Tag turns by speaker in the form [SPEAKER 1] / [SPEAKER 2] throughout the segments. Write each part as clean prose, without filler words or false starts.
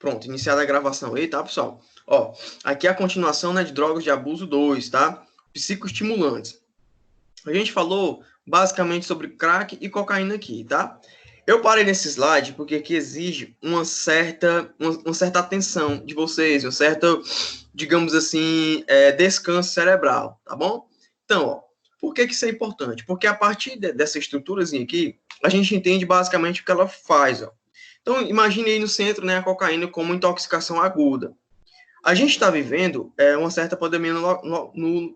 [SPEAKER 1] Pronto, iniciada a gravação aí, tá, pessoal? Ó, aqui é a continuação, né, de drogas de abuso 2, tá? Psicoestimulantes. A gente falou basicamente sobre crack e cocaína aqui, tá? Eu parei nesse slide porque aqui exige uma certa atenção de vocês, um certo, digamos assim, descanso cerebral, tá bom? Então, ó, por que isso é importante? Porque a partir dessa estruturazinha aqui, a gente entende basicamente o que ela faz, ó. Então, imagine aí no centro, né, a cocaína como intoxicação aguda. A gente está vivendo uma certa pandemia no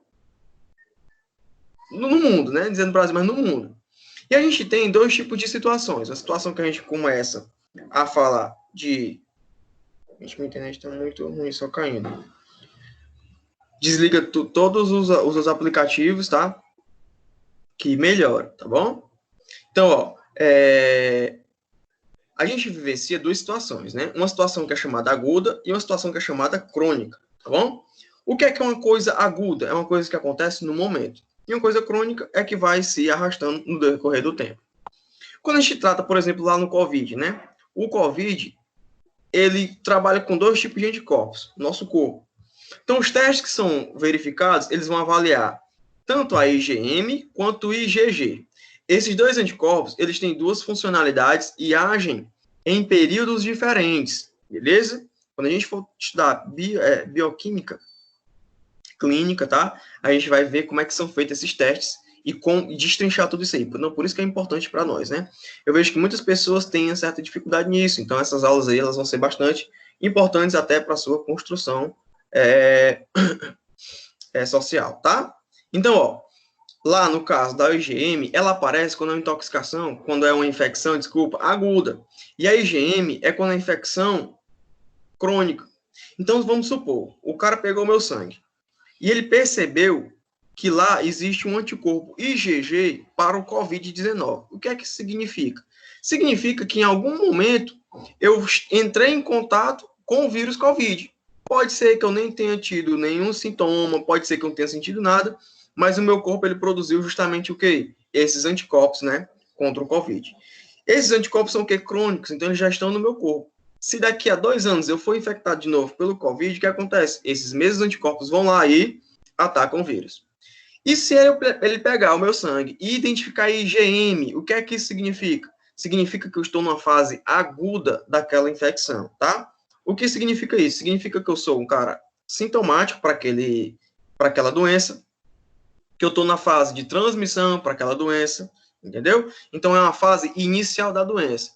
[SPEAKER 1] mundo, né? Dizendo no Brasil, mas no mundo. E a gente tem dois tipos de situações. A situação que a gente começa a falar de... Gente, minha internet está muito ruim, só caindo. Desliga todos os aplicativos, tá? Que melhora, tá bom? Então, ó, a gente vivencia duas situações, né? Uma situação que é chamada aguda e uma situação que é chamada crônica, tá bom? O que é uma coisa aguda? É uma coisa que acontece no momento. E uma coisa crônica é que vai se arrastando no decorrer do tempo. Quando a gente trata, por exemplo, lá no COVID, né? O COVID, ele trabalha com dois tipos de anticorpos, no nosso corpo. Então, os testes que são verificados, eles vão avaliar tanto a IgM quanto o IgG. Esses dois anticorpos, eles têm duas funcionalidades e agem em períodos diferentes, beleza? Quando a gente for estudar bioquímica clínica, tá? A gente vai ver como é que são feitos esses testes e destrinchar tudo isso aí. Não, por isso que é importante para nós, né? Eu vejo que muitas pessoas têm certa dificuldade nisso, então essas aulas aí, elas vão ser bastante importantes até para a sua construção social, tá? Então, ó, lá no caso da IgM, ela aparece quando é uma intoxicação, quando é uma infecção, aguda. E a IgM é quando é infecção crônica. Então, vamos supor, o cara pegou meu sangue e ele percebeu que lá existe um anticorpo IgG para o COVID-19. O que é que isso significa? Significa que em algum momento eu entrei em contato com o vírus COVID. Pode ser que eu nem tenha tido nenhum sintoma, pode ser que eu não tenha sentido nada, mas o meu corpo ele produziu justamente o quê? Esses anticorpos, né, contra o COVID. Esses anticorpos são o quê? Crônicos, então eles já estão no meu corpo. Se daqui a 2 anos eu for infectado de novo pelo COVID, o que acontece? Esses mesmos anticorpos vão lá e atacam o vírus. E se ele pegar o meu sangue e identificar a IgM, o que é que isso significa? Significa que eu estou numa fase aguda daquela infecção, tá? O que significa isso? Significa que eu sou um cara sintomático para aquela doença, que eu estou na fase de transmissão para aquela doença, entendeu? Então, é uma fase inicial da doença,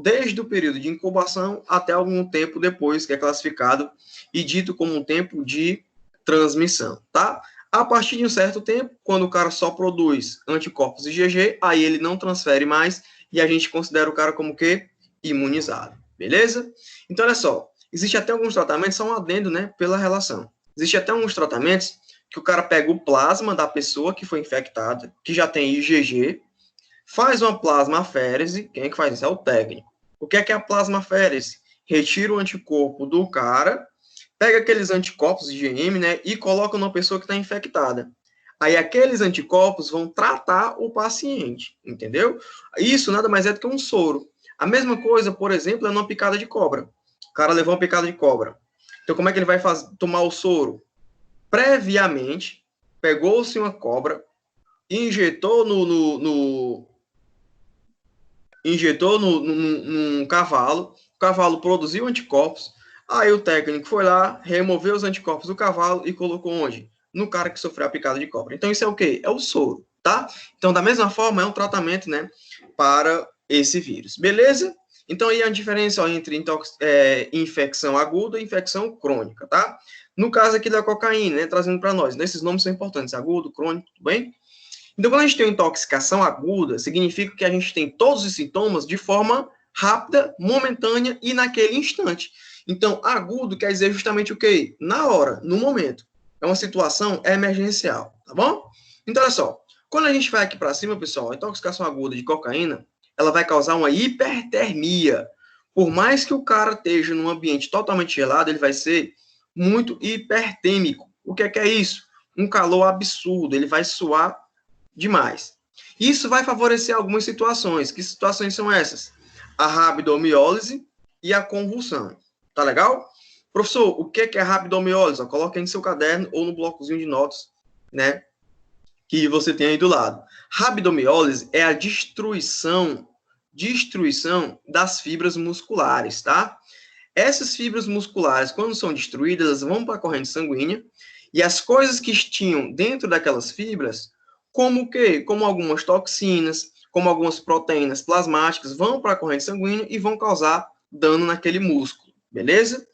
[SPEAKER 1] desde o período de incubação até algum tempo depois, que é classificado e dito como um tempo de transmissão, tá? A partir de um certo tempo, quando o cara só produz anticorpos IgG, aí ele não transfere mais e a gente considera o cara como que imunizado, beleza? Então, olha só, existe até alguns tratamentos, são um adendo, né, pela relação. Existe até alguns tratamentos que o cara pega o plasma da pessoa que foi infectada, que já tem IgG, faz uma plasmaférese. Quem é que faz isso? É o técnico. O que é a plasmaférese? Retira o anticorpo do cara, pega aqueles anticorpos IgM, né, e coloca numa pessoa que está infectada. Aí aqueles anticorpos vão tratar o paciente, entendeu? Isso nada mais é do que um soro. A mesma coisa, por exemplo, é numa picada de cobra. O cara levou uma picada de cobra. Então, como é que ele vai tomar o soro? Previamente, pegou-se uma cobra, injetou num cavalo, o cavalo produziu anticorpos, aí o técnico foi lá, removeu os anticorpos do cavalo e colocou onde? No cara que sofreu a picada de cobra. Então, isso é o quê? É o soro, tá? Então, da mesma forma, é um tratamento, né, para esse vírus. Beleza? Então, aí a diferença entre infecção aguda e infecção crônica, tá? No caso aqui da cocaína, né, trazendo para nós, esses nomes são importantes, agudo, crônico, tudo bem? Então, quando a gente tem uma intoxicação aguda, significa que a gente tem todos os sintomas de forma rápida, momentânea e naquele instante. Então, agudo quer dizer justamente o quê? Na hora, no momento. É uma situação emergencial, tá bom? Então, olha só. Quando a gente vai aqui para cima, pessoal, a intoxicação aguda de cocaína, ela vai causar uma hipertermia. Por mais que o cara esteja num ambiente totalmente gelado, ele vai ser muito hipertêmico. O que é isso? Um calor absurdo, ele vai suar demais. Isso vai favorecer algumas situações. Que situações são essas? A rabdomiólise e a convulsão. Tá legal? Professor, o que é rabdomiólise? Coloca aí no seu caderno ou no blocozinho de notas, né, que você tem aí do lado. Rabdomiólise é a destruição das fibras musculares, tá? Essas fibras musculares, quando são destruídas, elas vão para a corrente sanguínea e as coisas que tinham dentro daquelas fibras, como o quê? Como algumas toxinas, como algumas proteínas plasmáticas, vão para a corrente sanguínea e vão causar dano naquele músculo, beleza?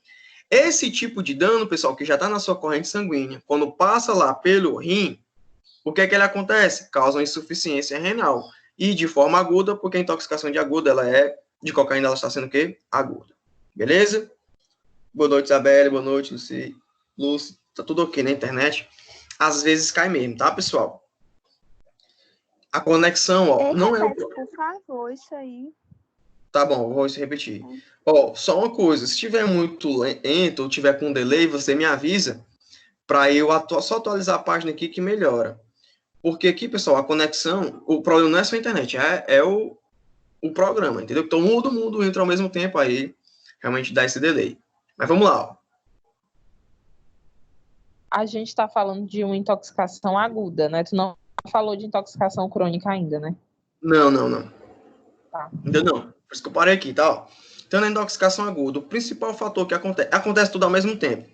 [SPEAKER 1] Esse tipo de dano, pessoal, que já está na sua corrente sanguínea, quando passa lá pelo rim, o que é que ele acontece? Causa uma insuficiência renal. E de forma aguda, porque a intoxicação de aguda, de cocaína, ela está sendo o quê? Aguda. Beleza? Boa noite, Isabelle. Boa noite, Lúcia. Tá tudo ok na internet? Às vezes cai mesmo, tá, pessoal? A conexão, ó, não é o...
[SPEAKER 2] Por favor, isso aí.
[SPEAKER 1] Tá bom, vou repetir. Ó, só uma coisa, se tiver muito lento ou tiver com delay, você me avisa para eu só atualizar a página aqui que melhora. Porque aqui, pessoal, a conexão, o problema não é só a internet, é o programa, entendeu? Então, todo mundo entra ao mesmo tempo aí, realmente dá esse delay. Mas vamos lá, ó.
[SPEAKER 3] A gente está falando de uma intoxicação aguda, né? Tu não falou de intoxicação crônica ainda, né?
[SPEAKER 1] Não.
[SPEAKER 3] Tá.
[SPEAKER 1] Ainda não. Por isso que eu parei aqui, tá? Então, na intoxicação aguda, o principal fator que acontece tudo ao mesmo tempo.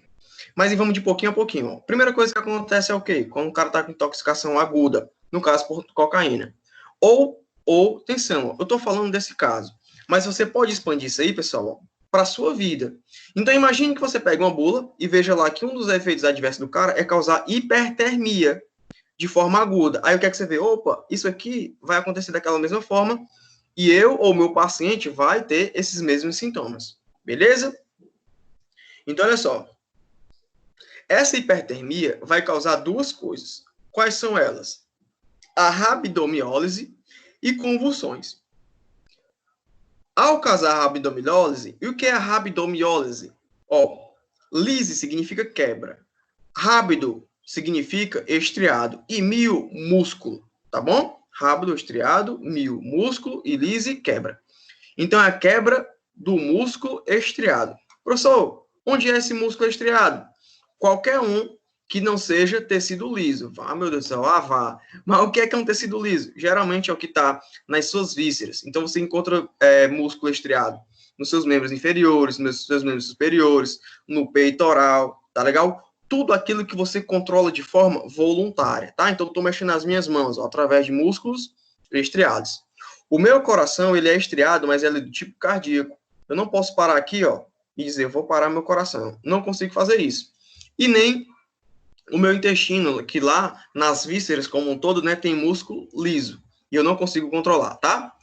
[SPEAKER 1] Mas vamos de pouquinho a pouquinho. Ó. Primeira coisa que acontece é o quê? Quando o cara tá com intoxicação aguda, no caso por cocaína. Ou atenção, eu tô falando desse caso. Mas você pode expandir isso aí, pessoal, para a sua vida. Então, imagine que você pega uma bula e veja lá que um dos efeitos adversos do cara é causar hipertermia de forma aguda. Aí o que é que você vê? Opa, isso aqui vai acontecer daquela mesma forma e eu ou meu paciente vai ter esses mesmos sintomas. Beleza? Então, olha só. Essa hipertermia vai causar duas coisas. Quais são elas? A rabdomiólise e convulsões. Ao causar a rabdomiólise, e o que é a rabdomiólise? Ó, lise significa quebra. Rábido significa estriado. E mio, músculo. Tá bom? Rábido, estriado, mio, músculo e lise, quebra. Então, é a quebra do músculo estriado. Professor, onde é esse músculo estriado? Qualquer um que não seja tecido liso. Ah, meu Deus do céu, vá. Mas o que é um tecido liso? Geralmente é o que está nas suas vísceras. Então, você encontra músculo estriado nos seus membros inferiores, nos seus membros superiores, no peitoral, tá legal? Tudo aquilo que você controla de forma voluntária, tá? Então, eu estou mexendo as minhas mãos, ó, através de músculos estriados. O meu coração, ele é estriado, mas ele é do tipo cardíaco. Eu não posso parar aqui, ó, e dizer, vou parar meu coração. Não consigo fazer isso. E nem o meu intestino, que lá nas vísceras como um todo, né, tem músculo liso. E eu não consigo controlar, tá?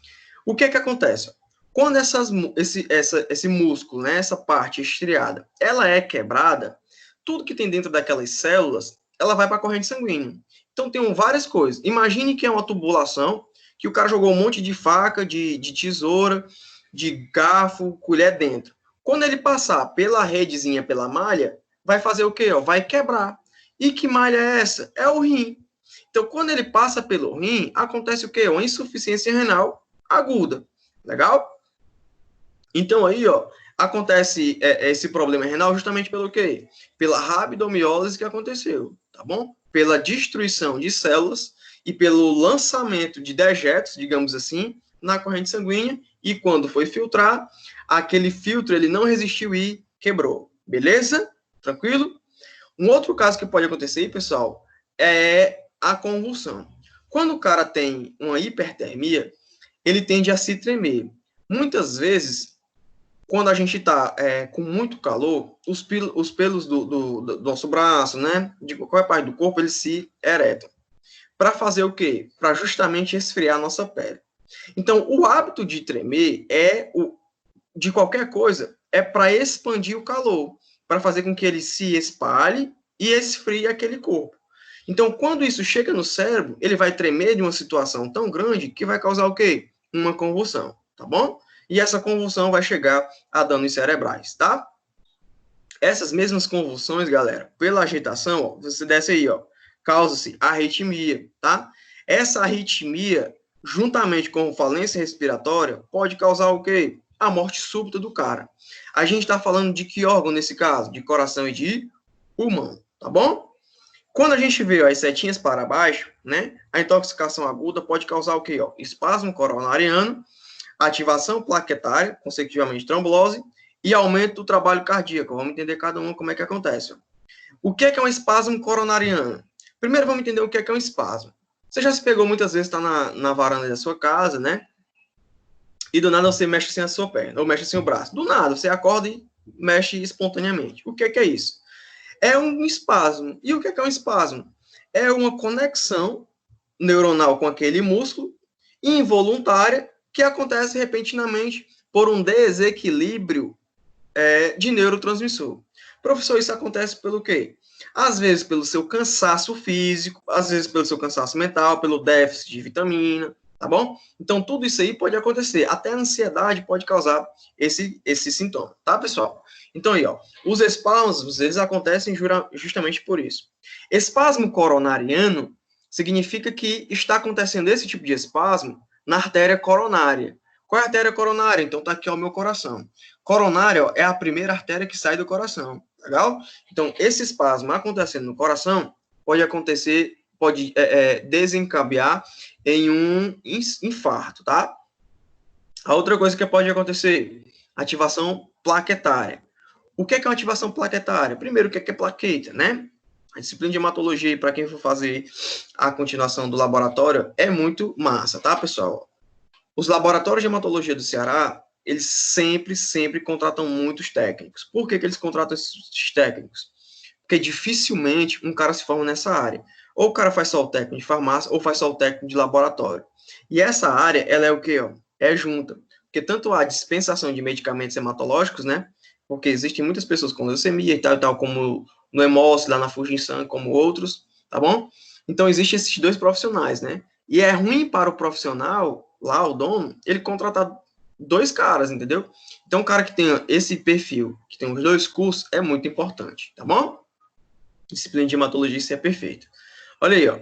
[SPEAKER 1] O que é que acontece? Quando esse músculo, né, essa parte estriada, ela é quebrada, tudo que tem dentro daquelas células, ela vai para a corrente sanguínea. Então, tem várias coisas. Imagine que é uma tubulação, que o cara jogou um monte de faca, de tesoura, de garfo, colher dentro. Quando ele passar pela redezinha, pela malha, vai fazer o quê? Ó? Vai quebrar. E que malha é essa? É o rim. Então, quando ele passa pelo rim, acontece o quê? Uma insuficiência renal aguda. Legal? Então, aí, ó, acontece esse problema renal justamente pelo quê? Pela rabdomiólise que aconteceu, tá bom? Pela destruição de células e pelo lançamento de dejetos, digamos assim, na corrente sanguínea, e quando foi filtrar, aquele filtro ele não resistiu e quebrou. Beleza? Tranquilo? Um outro caso que pode acontecer, pessoal, é a convulsão. Quando o cara tem uma hipertermia, ele tende a se tremer. Muitas vezes, quando a gente está com muito calor, os pelos do nosso braço, né, de qualquer parte do corpo, eles se eretam. Para fazer o quê? Para justamente esfriar a nossa pele. Então, o hábito de tremer de qualquer coisa é para expandir o calor, para fazer com que ele se espalhe e esfrie aquele corpo. Então, quando isso chega no cérebro, ele vai tremer de uma situação tão grande que vai causar o quê? Uma convulsão, tá bom? E essa convulsão vai chegar a danos cerebrais, tá? Essas mesmas convulsões, galera, pela agitação, ó, você desce aí, ó, causa-se arritmia, tá? Essa arritmia, juntamente com falência respiratória, pode causar o quê? A morte súbita do cara. A gente está falando de que órgão nesse caso? De coração e de pulmão, tá bom? Quando a gente vê ó, as setinhas para baixo, né? A intoxicação aguda pode causar o quê? Ó? Espasmo coronariano, ativação plaquetária, consecutivamente trombose, e aumento do trabalho cardíaco. Vamos entender cada um como é que acontece. Ó. O que é um espasmo coronariano? Primeiro vamos entender o que é um espasmo. Você já se pegou muitas vezes, está na varanda da sua casa, né? E do nada você mexe assim a sua perna, ou mexe assim o braço. Do nada, você acorda e mexe espontaneamente. O que é isso? É um espasmo. E o que é um espasmo? É uma conexão neuronal com aquele músculo involuntária que acontece repentinamente por um desequilíbrio de neurotransmissor. Professor, isso acontece pelo quê? Às vezes pelo seu cansaço físico, às vezes pelo seu cansaço mental, pelo déficit de vitamina, tá bom? Então, tudo isso aí pode acontecer. Até a ansiedade pode causar esse sintoma, tá, pessoal? Então, aí, ó, os espasmos, eles acontecem justamente por isso. Espasmo coronariano significa que está acontecendo esse tipo de espasmo na artéria coronária. Qual é a artéria coronária? Então, tá aqui, ó, o meu coração. Coronária, ó, é a primeira artéria que sai do coração, legal? Então, esse espasmo acontecendo no coração pode acontecer, pode desencadear em um infarto, tá? A outra coisa que pode acontecer, ativação plaquetária. O que é uma ativação plaquetária? Primeiro, o que é plaqueta, né? A disciplina de hematologia, para quem for fazer a continuação do laboratório, é muito massa, tá, pessoal? Os laboratórios de hematologia do Ceará, eles sempre contratam muitos técnicos. Por que eles contratam esses técnicos? Porque dificilmente um cara se forma nessa área. Ou o cara faz só o técnico de farmácia, ou faz só o técnico de laboratório. E essa área, ela é o quê? Ó? É junta. Porque tanto a dispensação de medicamentos hematológicos, né? Porque existem muitas pessoas com leucemia e tal, como no Hemócio, lá na Fujinsan, como outros, tá bom? Então, existem esses dois profissionais, né? E é ruim para o profissional, lá, o dono, ele contratar dois caras, entendeu? Então, um cara que tenha esse perfil, que tem os dois cursos, é muito importante, tá bom? Disciplina de hematologia, isso é perfeito. Olha aí, ó.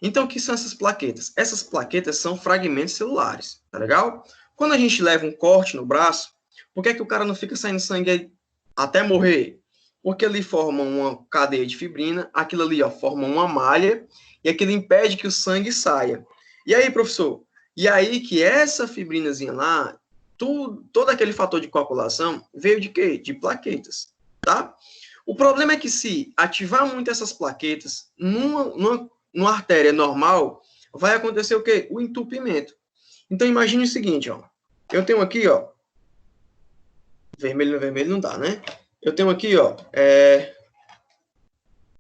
[SPEAKER 1] Então, o que são essas plaquetas? Essas plaquetas são fragmentos celulares, tá legal? Quando a gente leva um corte no braço, por que o cara não fica saindo sangue até morrer? Porque ali forma uma cadeia de fibrina, aquilo ali, ó, forma uma malha, e aquilo impede que o sangue saia. E aí, professor? E aí que essa fibrinazinha lá, todo aquele fator de coagulação veio de quê? De plaquetas, tá? O problema é que se ativar muito essas plaquetas numa artéria normal, vai acontecer o quê? O entupimento. Então, imagine o seguinte, ó. Eu tenho aqui, ó. Vermelho no vermelho não dá, né? Eu tenho aqui, ó,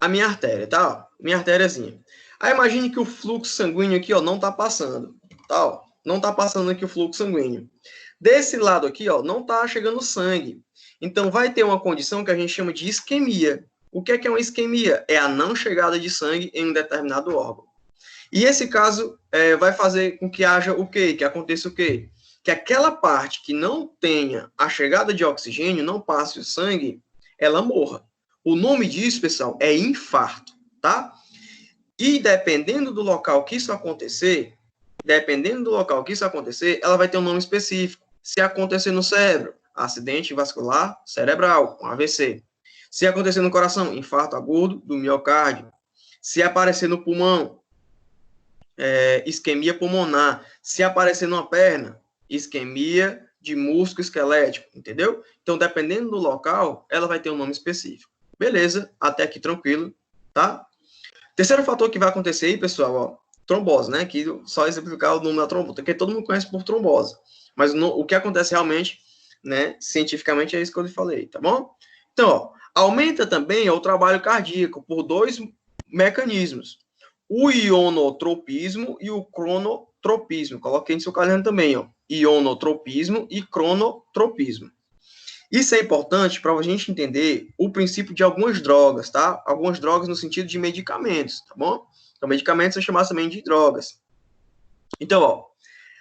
[SPEAKER 1] a minha artéria, tá? Ó, minha artériazinha. Aí imagine que o fluxo sanguíneo aqui, ó, não tá passando, tá? Ó, não tá passando aqui o fluxo sanguíneo. Desse lado aqui, ó, não tá chegando sangue. Então, vai ter uma condição que a gente chama de isquemia. O que é uma isquemia? É a não chegada de sangue em um determinado órgão. E esse caso vai fazer com que haja o quê? Que aconteça o quê? Que aquela parte que não tenha a chegada de oxigênio, não passe o sangue, ela morra. O nome disso, pessoal, é infarto, tá? E dependendo do local que isso acontecer, ela vai ter um nome específico. Se acontecer no cérebro, acidente vascular cerebral, um AVC. Se acontecer no coração, infarto agudo do miocárdio. Se aparecer no pulmão, isquemia pulmonar. Se aparecer numa perna, isquemia de músculo esquelético, entendeu? Então, dependendo do local, ela vai ter um nome específico. Beleza, até aqui tranquilo, tá? Terceiro fator que vai acontecer aí, pessoal, ó, trombose, né? Que só exemplificar o nome da trombose, porque todo mundo conhece por trombose. Mas o que acontece realmente, né, cientificamente, é isso que eu lhe falei, tá bom? Então, ó, aumenta também o trabalho cardíaco por dois mecanismos. O ionotropismo e o cronotropismo. Coloquei no seu caderno também, ó. Ionotropismo e cronotropismo. Isso é importante para a gente entender o princípio de algumas drogas, tá? Algumas drogas no sentido de medicamentos, tá bom? Então, medicamentos são chamados também de drogas. Então, ó,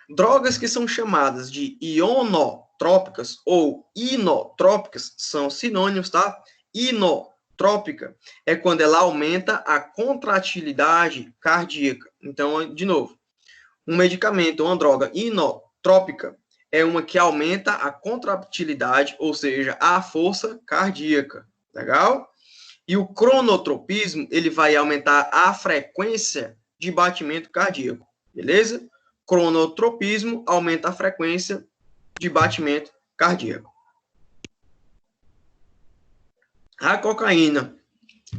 [SPEAKER 1] drogas que são chamadas de ionotrópicas ou inotrópicas são sinônimos, tá? Inotrópica é quando ela aumenta a contratilidade cardíaca. Então, de novo, um medicamento ou uma droga inotrópica é uma que aumenta a contratilidade, ou seja, a força cardíaca. Legal? E o cronotropismo, ele vai aumentar a frequência de batimento cardíaco. Beleza? Cronotropismo aumenta a frequência de batimento cardíaco. A cocaína,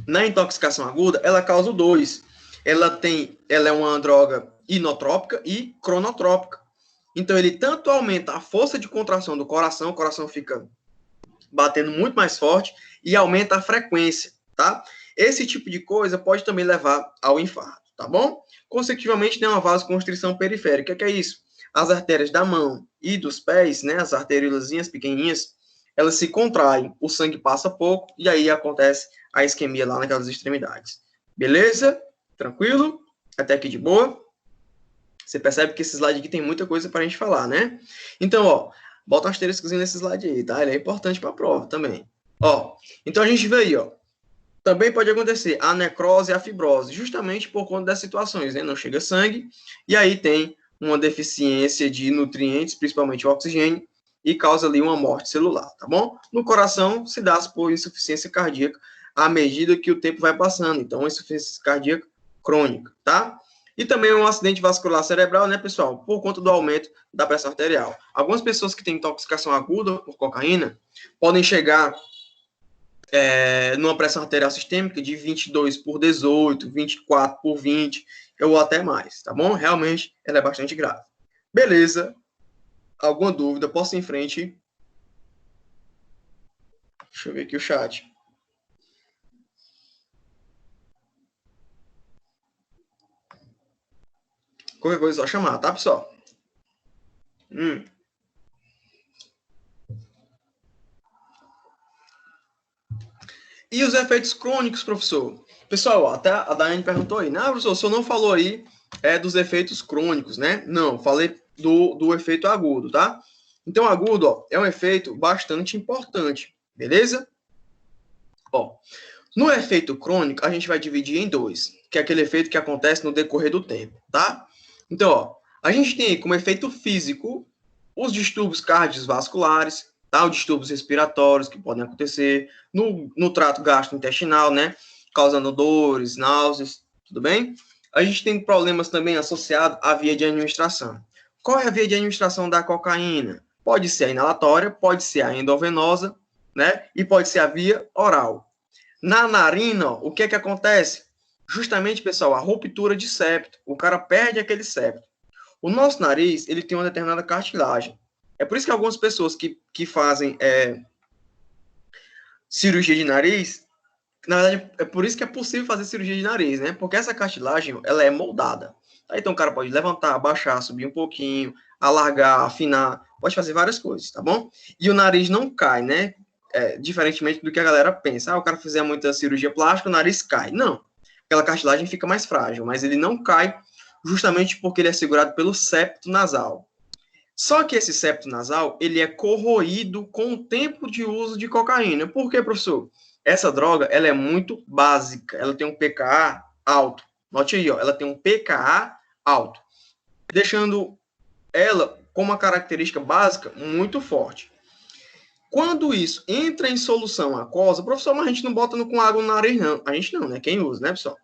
[SPEAKER 1] na intoxicação aguda, ela causa dois. Ela é uma droga inotrópica e cronotrópica. Então, ele tanto aumenta a força de contração do coração, o coração fica batendo muito mais forte, e aumenta a frequência, tá? Esse tipo de coisa pode também levar ao infarto, tá bom? Consecutivamente, tem uma vasoconstrição periférica. O que é isso? As artérias da mão e dos pés, né, as arteriolazinhas pequenininhas, elas se contraem, o sangue passa pouco, e aí acontece a isquemia lá naquelas extremidades. Beleza? Tranquilo? Até aqui de boa? Você percebe que esse slide aqui tem muita coisa para a gente falar, né? Então, ó, bota um asteriscozinho nesse slide aí, tá? Ele é importante para a prova também. Ó, então a gente vê aí, ó. Também pode acontecer a necrose e a fibrose, justamente por conta das situações, né? Não chega sangue, e aí tem uma deficiência de nutrientes, principalmente o oxigênio, e causa ali uma morte celular, tá bom? No coração, se dá por insuficiência cardíaca à medida que o tempo vai passando. Então, insuficiência cardíaca crônica, tá? E também um acidente vascular cerebral, né, pessoal? Por conta do aumento da pressão arterial. Algumas pessoas que têm intoxicação aguda por cocaína podem chegar numa pressão arterial sistêmica de 22/18, 24/20, ou até mais, tá bom? Realmente, ela é bastante grave. Beleza? Alguma dúvida? Posso ir em frente? Deixa eu ver aqui o chat. Qualquer coisa é só chamar, tá, pessoal? E os efeitos crônicos, professor? Pessoal, até a Daiane perguntou aí, professor, o senhor não falou aí dos efeitos crônicos, né? Não, falei do efeito agudo, tá? Então, agudo, ó, é um efeito bastante importante, beleza? Ó, no efeito crônico, a gente vai dividir em dois, que é aquele efeito que acontece no decorrer do tempo, tá? Então, ó, a gente tem como efeito físico os distúrbios cardiovasculares, tá? Os distúrbios respiratórios que podem acontecer no trato gastrointestinal, né? Causando dores, náuseas, tudo bem? A gente tem problemas também associados à via de administração. Qual é a via de administração da cocaína? Pode ser a inalatória, pode ser a endovenosa, né? E pode ser a via oral. Na narina, o que é que acontece? Justamente, pessoal, a ruptura de septo. O cara perde aquele septo. O nosso nariz, ele tem uma determinada cartilagem. É por isso que algumas pessoas que fazem cirurgia de nariz, na verdade, é por isso que é possível fazer cirurgia de nariz, né? Porque essa cartilagem, ela é moldada. Então, o cara pode levantar, abaixar, subir um pouquinho, alargar, afinar, pode fazer várias coisas, tá bom? E o nariz não cai, né? Diferentemente do que a galera pensa. O cara fizer muita cirurgia plástica, o nariz cai. Não. Aquela cartilagem fica mais frágil, mas ele não cai justamente porque ele é segurado pelo septo nasal. Só que esse septo nasal, ele é corroído com o tempo de uso de cocaína. Por quê, professor? Essa droga, ela é muito básica. Ela tem um pKa alto. Note aí, ó, ela tem um pKa alto, deixando ela com uma característica básica muito forte. Quando isso entra em solução aquosa, professor, mas a gente não bota com água no nariz, não. A gente não, né? Quem usa, né, pessoal?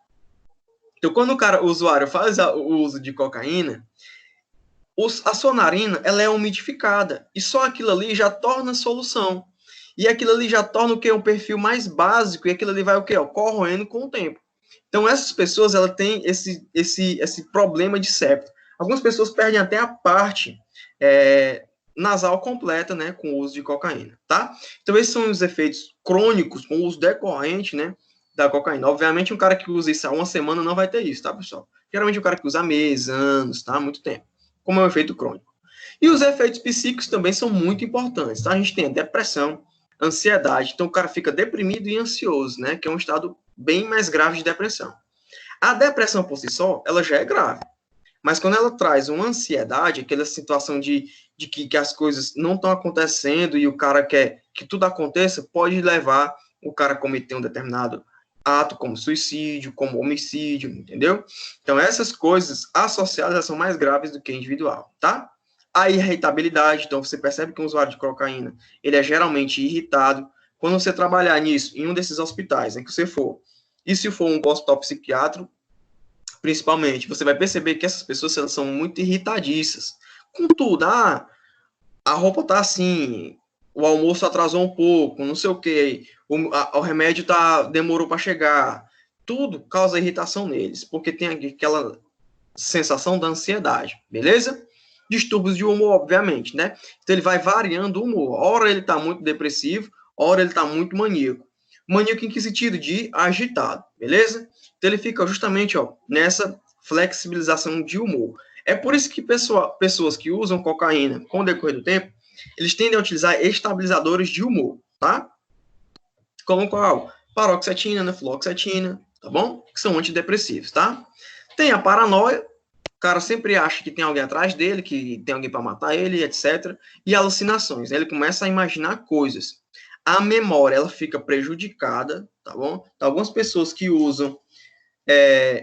[SPEAKER 1] Então, quando o usuário faz o uso de cocaína, a sua narina, ela é umidificada. E só aquilo ali já torna solução. E aquilo ali já torna o quê? Um perfil mais básico. E aquilo ali vai o quê? Corroendo com o tempo. Então, essas pessoas, ela têm esse problema de septo. Algumas pessoas perdem até a parte nasal completa, né, com o uso de cocaína, tá? Então, esses são os efeitos crônicos com o uso decorrente, né, da cocaína. Obviamente, um cara que usa isso há uma semana não vai ter isso, tá, pessoal? Geralmente, um cara que usa há meses, anos, tá? Muito tempo. Como é o efeito crônico. E os efeitos psíquicos também são muito importantes, tá? A gente tem a depressão, ansiedade. Então, o cara fica deprimido e ansioso, né? Que é um estado bem mais grave de depressão. A depressão por si só, ela já é grave. Mas quando ela traz uma ansiedade, aquela situação de que as coisas não estão acontecendo e o cara quer que tudo aconteça, pode levar o cara a cometer um determinado ato, como suicídio, como homicídio, entendeu? Então, essas coisas associadas são mais graves do que individual, tá? A irritabilidade, então você percebe que um usuário de cocaína, ele é geralmente irritado. Quando você trabalhar nisso, em um desses hospitais em que você for, e se for um hospital psiquiátrico, principalmente, você vai perceber que essas pessoas elas são muito irritadiças. Com tudo, a roupa tá assim, o almoço atrasou um pouco, não sei o quê, o remédio demorou para chegar. Tudo causa irritação neles, porque tem aquela sensação da ansiedade, beleza? Distúrbios de humor, obviamente, né? Então ele vai variando o humor. Ora ele tá muito depressivo, ora ele tá muito maníaco. Maníaco em que sentido? De agitado, beleza? Então ele fica justamente, ó, nessa flexibilização de humor. É por isso que pessoas que usam cocaína com o decorrer do tempo, eles tendem a utilizar estabilizadores de humor, tá? Como qual? Paroxetina, né? Fluoxetina, tá bom? Que são antidepressivos, tá? Tem a paranoia, o cara sempre acha que tem alguém atrás dele, que tem alguém para matar ele, etc. E alucinações, né? Ele começa a imaginar coisas. A memória, ela fica prejudicada, tá bom? Então, algumas pessoas que usam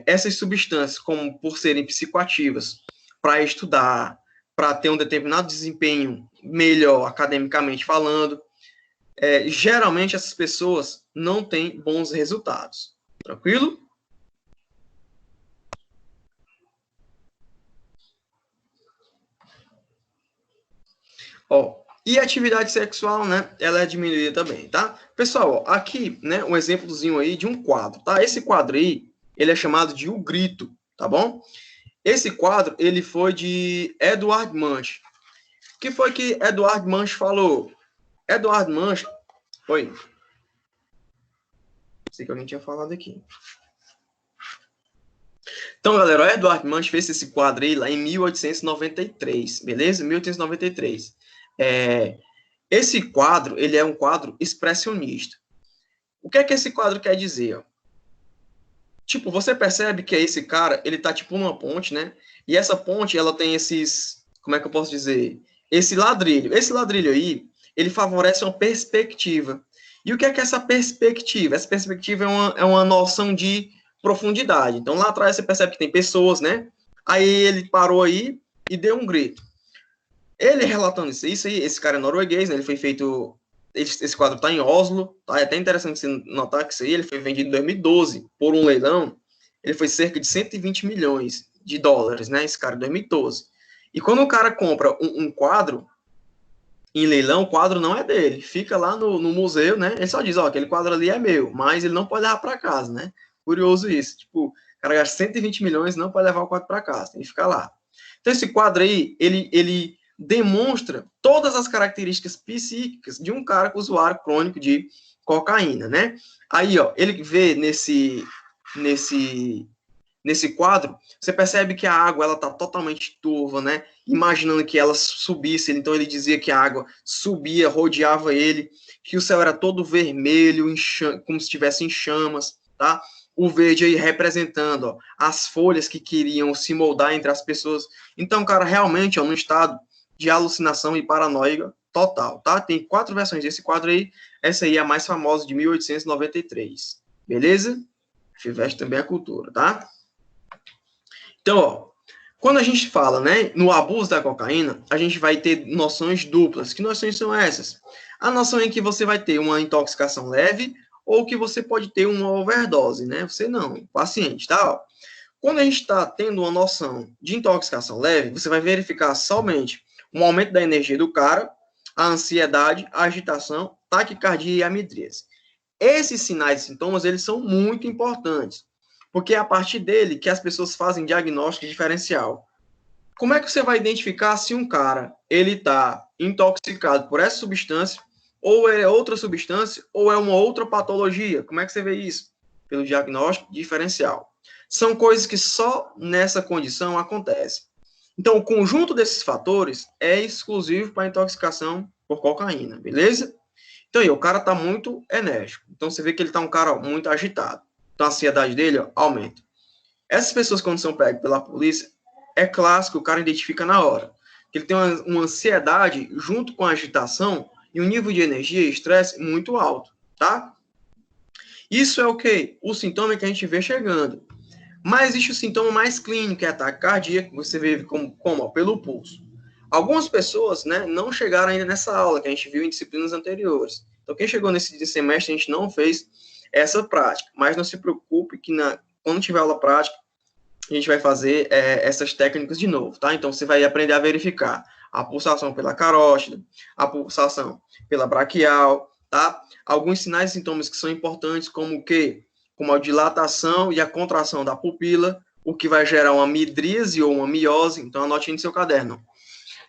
[SPEAKER 1] essas substâncias, como por serem psicoativas, para estudar, para ter um determinado desempenho melhor academicamente falando, geralmente essas pessoas não têm bons resultados. Tranquilo? Ó, e a atividade sexual, né, ela é diminuída também, tá? Pessoal, ó, aqui, né, um exemplozinho aí de um quadro, tá? Esse quadro aí, ele é chamado de O Grito, tá bom? Esse quadro, ele foi de Edward Munch. O que foi que Edward Munch falou? Edward Munch... Oi. Sei que alguém tinha falado aqui. Então, galera, o Edward Munch fez esse quadro aí lá em 1893, beleza? 1893. Esse quadro, ele é um quadro expressionista. O que é que esse quadro quer dizer? Ó? Tipo, você percebe que esse cara, ele tá tipo numa ponte, né? E essa ponte, ela tem esses, como é que eu posso dizer? Esse ladrilho. Esse ladrilho aí, ele favorece uma perspectiva. E o que é essa perspectiva? Essa perspectiva é uma noção de profundidade. Então, lá atrás você percebe que tem pessoas, né? Aí ele parou aí e deu um grito. Ele relatando isso aí, esse cara é norueguês, né? Ele foi feito... Esse quadro está em Oslo, tá? É até interessante você notar que isso aí ele foi vendido em 2012 por um leilão. Ele foi cerca de 120 milhões de dólares, né? Esse cara, em 2012. E quando o cara compra um quadro em leilão, o quadro não é dele. Fica lá no museu, né? Ele só diz, ó, aquele quadro ali é meu, mas ele não pode levar para casa, né? Curioso isso. Tipo, o cara gasta 120 milhões e não pode levar o quadro para casa, tem que ficar lá. Então, esse quadro aí, ele demonstra todas as características psíquicas de um cara usuário crônico de cocaína, né? Aí, ó, ele vê nesse quadro, você percebe que a água ela tá totalmente turva, né? Imaginando que ela subisse, então ele dizia que a água subia, rodeava ele, que o céu era todo vermelho, como se estivesse em chamas, tá? O verde aí representando ó, as folhas que queriam se moldar entre as pessoas. Então, cara, realmente, ó, no estado de alucinação e paranoia total, tá? Tem 4 versões desse quadro aí. Essa aí é a mais famosa, de 1893. Beleza? Fiveste também a cultura, tá? Então, ó, quando a gente fala, né, no abuso da cocaína, a gente vai ter noções duplas. Que noções são essas? A noção em que você vai ter uma intoxicação leve ou que você pode ter uma overdose, né? Você não, o paciente, tá? Ó. Quando a gente está tendo uma noção de intoxicação leve, você vai verificar somente um aumento da energia do cara, a ansiedade, a agitação, taquicardia e amidríase. Esses sinais e sintomas, eles são muito importantes, porque é a partir dele que as pessoas fazem diagnóstico diferencial. Como é que você vai identificar se um cara ele está intoxicado por essa substância, ou é outra substância, ou é uma outra patologia? Como é que você vê isso? Pelo diagnóstico diferencial. São coisas que só nessa condição acontecem. Então, o conjunto desses fatores é exclusivo para intoxicação por cocaína, beleza? Então, aí, o cara está muito enérgico. Então, você vê que ele está um cara ó, muito agitado. Então, a ansiedade dele ó, aumenta. Essas pessoas, quando são pegas pela polícia, é clássico, o cara identifica na hora. Que ele tem uma ansiedade junto com a agitação e um nível de energia e estresse muito alto, tá? Isso é o quê? O sintoma que a gente vê chegando. Mas existe o sintoma mais clínico, que é ataque cardíaco, que você vê como ó, pelo pulso. Algumas pessoas, né, não chegaram ainda nessa aula, que a gente viu em disciplinas anteriores. Então, quem chegou nesse semestre, a gente não fez essa prática. Mas não se preocupe que quando tiver aula prática, a gente vai fazer essas técnicas de novo, tá? Então, você vai aprender a verificar a pulsação pela carótida, a pulsação pela braquial, tá? Alguns sinais e sintomas que são importantes, como o quê? Como a dilatação e a contração da pupila, o que vai gerar uma midríase ou uma miose. Então, anote aí no seu caderno.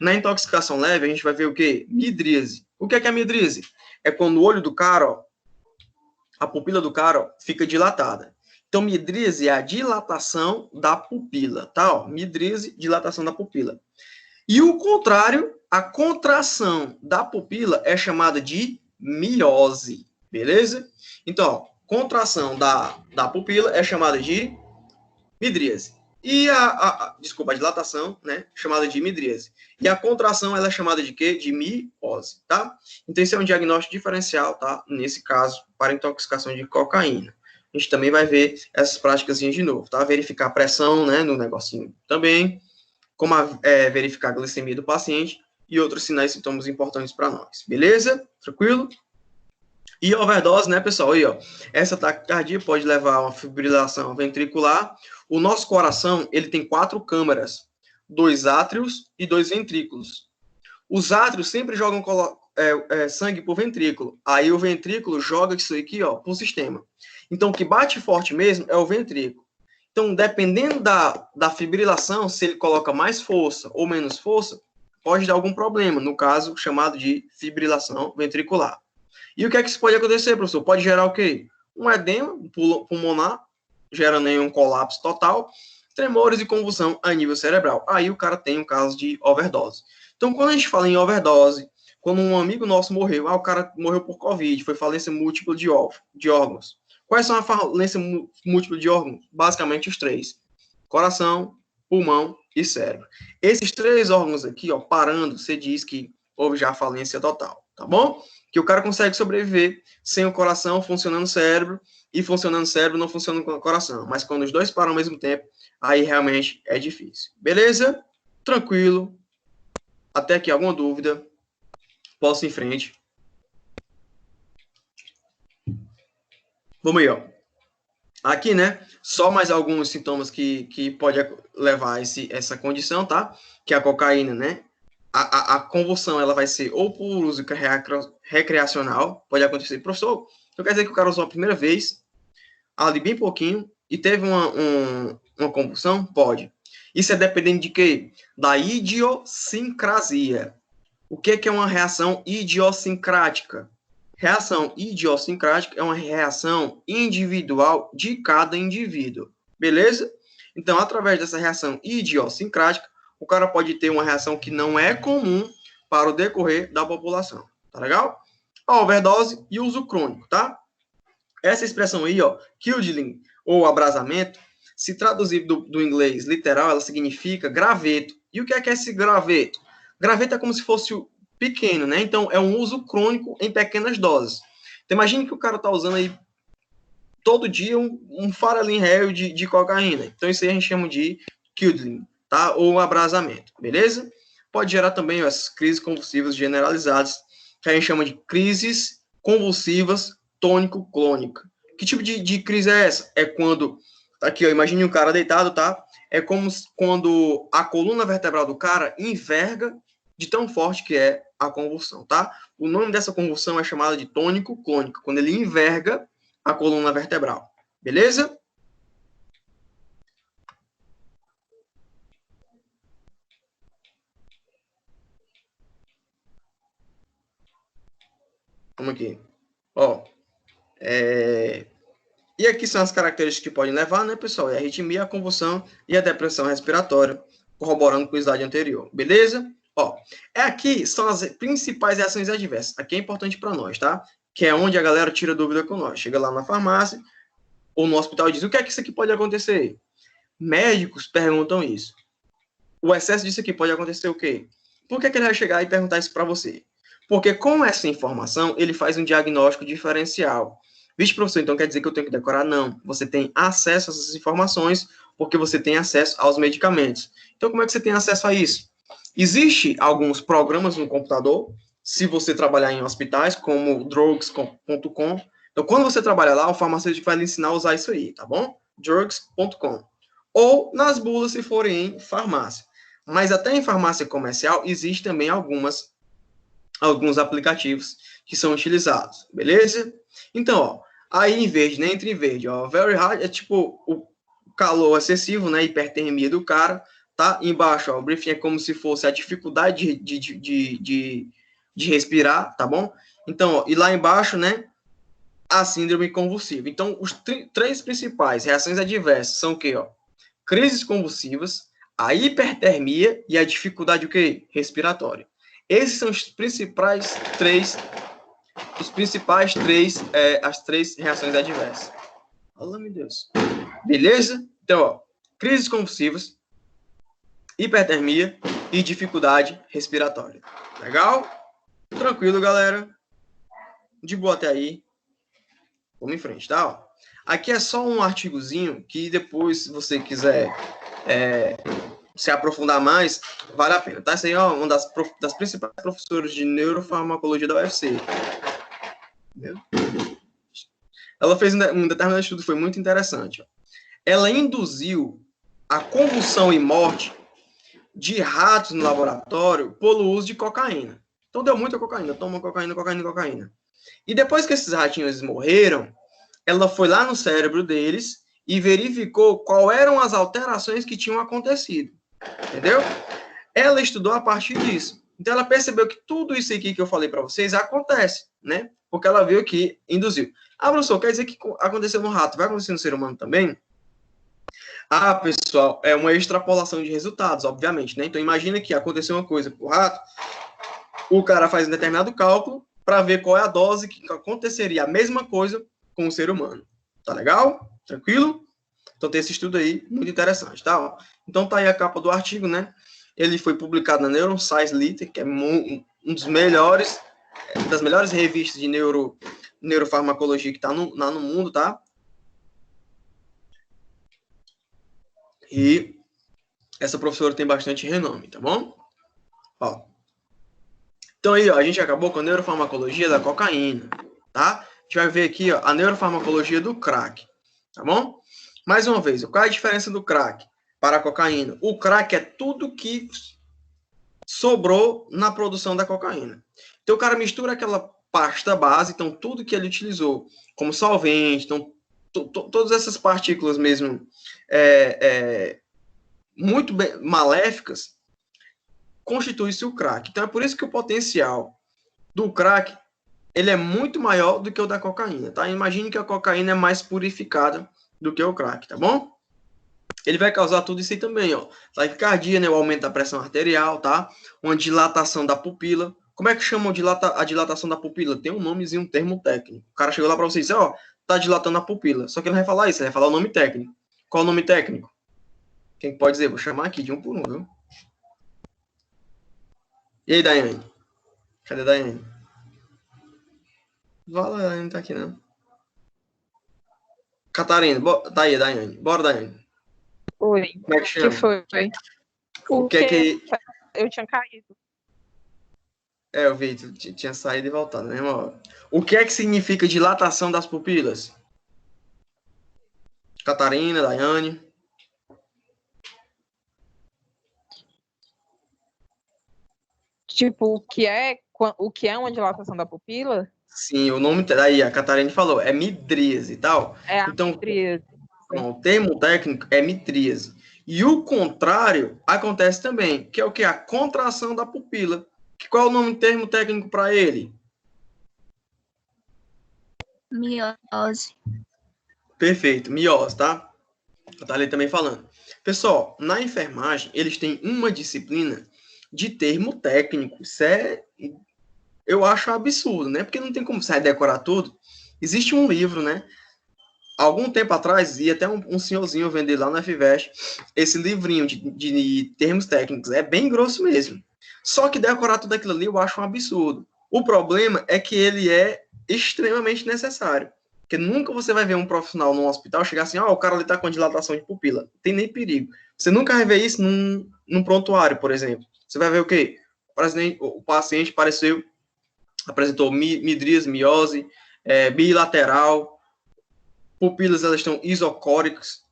[SPEAKER 1] Na intoxicação leve, a gente vai ver o quê? Midríase. O que é a midríase? É quando o olho do cara, ó, a pupila do cara, ó, fica dilatada. Então, midríase é a dilatação da pupila, tá? Ó, midríase, dilatação da pupila. E o contrário, a contração da pupila é chamada de miose, beleza? Então, ó, contração da pupila é chamada de midríase. E a dilatação, né, chamada de midríase. E a contração, ela é chamada de quê? De miose, tá? Então, esse é um diagnóstico diferencial, tá? Nesse caso, para intoxicação de cocaína. A gente também vai ver essas práticas de novo, tá? Verificar a pressão, né, no negocinho também, como verificar a glicemia do paciente e outros sinais e sintomas importantes para nós. Beleza? Tranquilo? E overdose, né, pessoal? Aí, ó, essa taquicardia pode levar a uma fibrilação ventricular. O nosso coração, ele tem 4 câmaras, 2 átrios e 2 ventrículos. Os átrios sempre jogam sangue para o ventrículo. Aí o ventrículo joga isso aqui, ó, para o sistema. Então, o que bate forte mesmo é o ventrículo. Então, dependendo da fibrilação, se ele coloca mais força ou menos força, pode dar algum problema, no caso chamado de fibrilação ventricular. E o que é que isso pode acontecer, professor? Pode gerar o quê? Um edema pulmonar, gerando aí um colapso total, tremores e convulsão a nível cerebral. Aí o cara tem um caso de overdose. Então, quando a gente fala em overdose, quando um amigo nosso morreu, o cara morreu por Covid, foi falência múltipla de órgãos. Quais são a falência múltipla de órgãos? Basicamente os 3. Coração, pulmão e cérebro. Esses 3 órgãos aqui, ó, parando, você diz que houve já falência total, tá bom? Que o cara consegue sobreviver sem o coração funcionando o cérebro, e funcionando o cérebro não funciona o coração. Mas quando os 2 param ao mesmo tempo, aí realmente é difícil. Beleza? Tranquilo. Até aqui, alguma dúvida? Posso ir em frente. Vamos aí, ó. Aqui, né, só mais alguns sintomas que pode levar a essa condição, tá? Que é a cocaína, né? A convulsão, ela vai ser ou por uso recreacional, pode acontecer. Professor, então quer dizer que o cara usou a primeira vez, ali bem pouquinho, e teve uma convulsão? Pode. Isso é dependendo de quê? Da idiosincrasia. O que é uma reação idiosincrática? Reação idiosincrática é uma reação individual de cada indivíduo. Beleza? Então, através dessa reação idiosincrática, o cara pode ter uma reação que não é comum para o decorrer da população. Tá legal? A overdose e uso crônico, tá? Essa expressão aí, ó, kindling, ou abrasamento, se traduzir do inglês literal, ela significa graveto. E o que é esse graveto? Graveto é como se fosse pequeno, né? Então, é um uso crônico em pequenas doses. Então, imagine que o cara tá usando aí todo dia um farelinho réu de cocaína. Então, isso aí a gente chama de kindling, tá? Ou abrasamento, beleza? Pode gerar também essas crises convulsivas generalizadas, que a gente chama de crises convulsivas tônico-clônica. Que tipo de crise é essa? É quando, aqui, ó, imagine um cara deitado, tá? É como quando a coluna vertebral do cara enverga de tão forte que é a convulsão, tá? O nome dessa convulsão é chamada de tônico-clônica, quando ele enverga a coluna vertebral. Beleza? Vamos aqui. Ó. E aqui são as características que podem levar, né, pessoal? É a arritmia, a convulsão e a depressão respiratória, corroborando com o slide anterior. Beleza? Ó, aqui são as principais reações adversas. Aqui é importante para nós, tá? Que é onde a galera tira dúvida com nós. Chega lá na farmácia ou no hospital e diz, o que é que isso aqui pode acontecer? Médicos perguntam isso. O excesso disso aqui pode acontecer o quê? Por que ele vai chegar e perguntar isso para você? Porque com essa informação, ele faz um diagnóstico diferencial. Vixe, professor, então quer dizer que eu tenho que decorar? Não. Você tem acesso a essas informações porque você tem acesso aos medicamentos. Então, como é que você tem acesso a isso? Existem alguns programas no computador, se você trabalhar em hospitais, como drugs.com. Então, quando você trabalha lá, o farmacêutico vai lhe ensinar a usar isso aí, tá bom? drugs.com. Ou nas bulas, se forem em farmácia. Mas até em farmácia comercial, existe também alguns aplicativos que são utilizados, beleza? Então, ó, aí em verde, né, entre em verde, ó, very hard é tipo o calor excessivo, né, hipertermia do cara, tá? Embaixo, ó, o briefing é como se fosse a dificuldade de respirar, tá bom? Então, ó, e lá embaixo, né, a síndrome convulsiva. Então, os três principais reações adversas são o quê, ó? Crises convulsivas, a hipertermia e a dificuldade o quê? Respiratória. Esses são os principais três, as três reações adversas. Oh, meu Deus. Beleza? Então, ó, crises convulsivas, hipertermia e dificuldade respiratória. Legal? Tranquilo, galera? De boa até aí. Vamos em frente, tá? Ó, aqui é só um artigozinho que depois, se você quiser se aprofundar mais, vale a pena, tá? Essa aí é uma das principais professoras de neurofarmacologia da UFC. Entendeu? Ela fez um determinado estudo que foi muito interessante. Ó. Ela induziu a convulsão e morte de ratos no laboratório pelo uso de cocaína. Então deu muita cocaína, toma cocaína. E depois que esses ratinhos morreram, ela foi lá no cérebro deles e verificou quais eram as alterações que tinham acontecido. Entendeu? Ela estudou a partir disso. Então ela percebeu que tudo isso aqui que eu falei para vocês acontece, né? Porque ela viu que induziu. Ah, professor, quer dizer que aconteceu no rato, vai acontecer no ser humano também? Ah, pessoal, é uma extrapolação de resultados, obviamente, né? Então imagina que aconteceu uma coisa com o rato, o cara faz um determinado cálculo para ver qual é a dose que aconteceria a mesma coisa com o ser humano. Tá legal? Tranquilo? Então tem esse estudo aí, muito interessante, tá? Então tá aí a capa do artigo, né? Ele foi publicado na Neuroscience Liter, que é das melhores revistas de neurofarmacologia que tá no mundo, tá? E essa professora tem bastante renome, tá bom? Ó. Então aí, ó, a gente acabou com a neurofarmacologia da cocaína, tá? A gente vai ver aqui, ó, a neurofarmacologia do crack, tá bom? Mais uma vez, qual é a diferença do crack para a cocaína? O crack é tudo que sobrou na produção da cocaína. Então, o cara mistura aquela pasta base, então, tudo que ele utilizou como solvente, então, todas essas partículas mesmo muito maléficas, constitui-se o crack. Então, é por isso que o potencial do crack ele é muito maior do que o da cocaína, tá? Imagine que a cocaína é mais purificada do que o crack, tá bom? Ele vai causar tudo isso aí também, ó. Taquicardia, né? O aumento da pressão arterial, tá? Uma dilatação da pupila. Como é que chamam a dilatação da pupila? Tem um nomezinho, um termo técnico. O cara chegou lá para você e disse, ó, tá dilatando a pupila. Só que ele não vai falar isso, ele vai falar o nome técnico. Qual o nome técnico? Quem pode dizer? Vou chamar aqui de um por um, viu? E aí, Daiane? Cadê a Daiane? Vala, a Daiane não tá aqui, não. Catarina, tá aí, Daiane. Bora, Daiane.
[SPEAKER 3] Oi.
[SPEAKER 1] Como é que chama?
[SPEAKER 3] O que foi?
[SPEAKER 1] O que é que...
[SPEAKER 3] Eu tinha caído.
[SPEAKER 1] Eu vi, tu tinha saído e voltado, né, irmão? O que é que significa dilatação das pupilas? Catarina, Daiane.
[SPEAKER 3] Tipo, o que é uma dilatação da pupila?
[SPEAKER 1] Sim, o nome daí a Catarina falou, é midríase e tal.
[SPEAKER 3] É a
[SPEAKER 1] então,
[SPEAKER 3] midríase.
[SPEAKER 1] O termo técnico é midríase. E o contrário acontece também, que é o que? A contração da pupila. Qual é o nome termo técnico para ele?
[SPEAKER 2] Miose.
[SPEAKER 1] Perfeito, miose, tá? Eu tá ali também falando. Pessoal, na enfermagem, eles têm uma disciplina de termo técnico. Isso eu acho absurdo, né? Porque não tem como você decorar tudo. Existe um livro, né? Algum tempo atrás, ia até um senhorzinho vender lá na FIVEST esse livrinho de termos técnicos. É bem grosso mesmo. Só que decorar tudo aquilo ali eu acho um absurdo. O problema é que ele é extremamente necessário. Porque nunca você vai ver um profissional num hospital chegar assim, o cara ali tá com dilatação de pupila. Não tem nem perigo. Você nunca vai ver isso num prontuário, por exemplo. você vai ver o quê? O paciente apresentou midríase, miose, bilateral, pupilas elas estão isocóricas,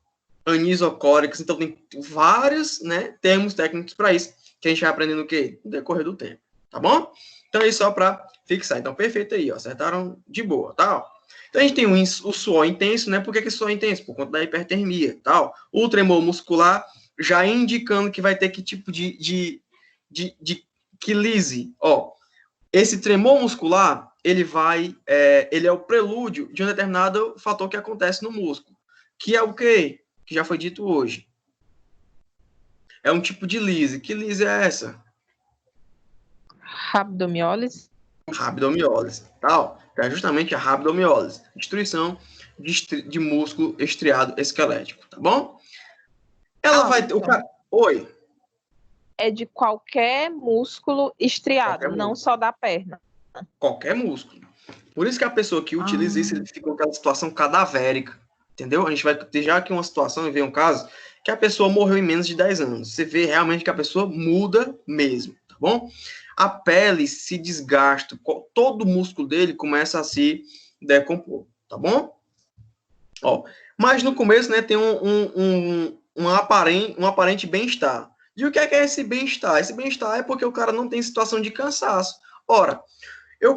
[SPEAKER 1] anisocóricas, então tem vários, né, termos técnicos para isso, que a gente vai aprendendo o quê? No decorrer do tempo, tá bom? Então, aí só para fixar. Então, perfeito aí, ó, acertaram de boa, tá? Então, a gente tem o suor intenso, né? Por que o suor é intenso? Por conta da hipertermia, tal. O tremor muscular, já indicando que vai ter que tipo de quilise. Ó, esse tremor muscular, ele é o prelúdio de um determinado fator que acontece no músculo, que é o quê? Que já foi dito hoje. É um tipo de lise. Que lise é essa?
[SPEAKER 3] Rabdomiólise.
[SPEAKER 1] Rabdomiólise, tal. Então, é justamente a rabdomiólise, destruição de músculo estriado esquelético, tá bom? Ela vai ter... Oi.
[SPEAKER 3] É de qualquer músculo estriado, não só da perna.
[SPEAKER 1] Qualquer músculo. Por isso que a pessoa que utiliza isso, ele fica com aquela situação cadavérica, entendeu? A gente vai ter já aqui uma situação, e ver um caso, que a pessoa morreu em menos de 10 anos. Você vê realmente que a pessoa muda mesmo, tá bom? A pele se desgasta, todo o músculo dele começa a se decompor, tá bom? Ó, mas no começo, né, tem um aparente bem-estar. E o que é esse bem-estar? Esse bem-estar é porque o cara não tem situação de cansaço. Ora, eu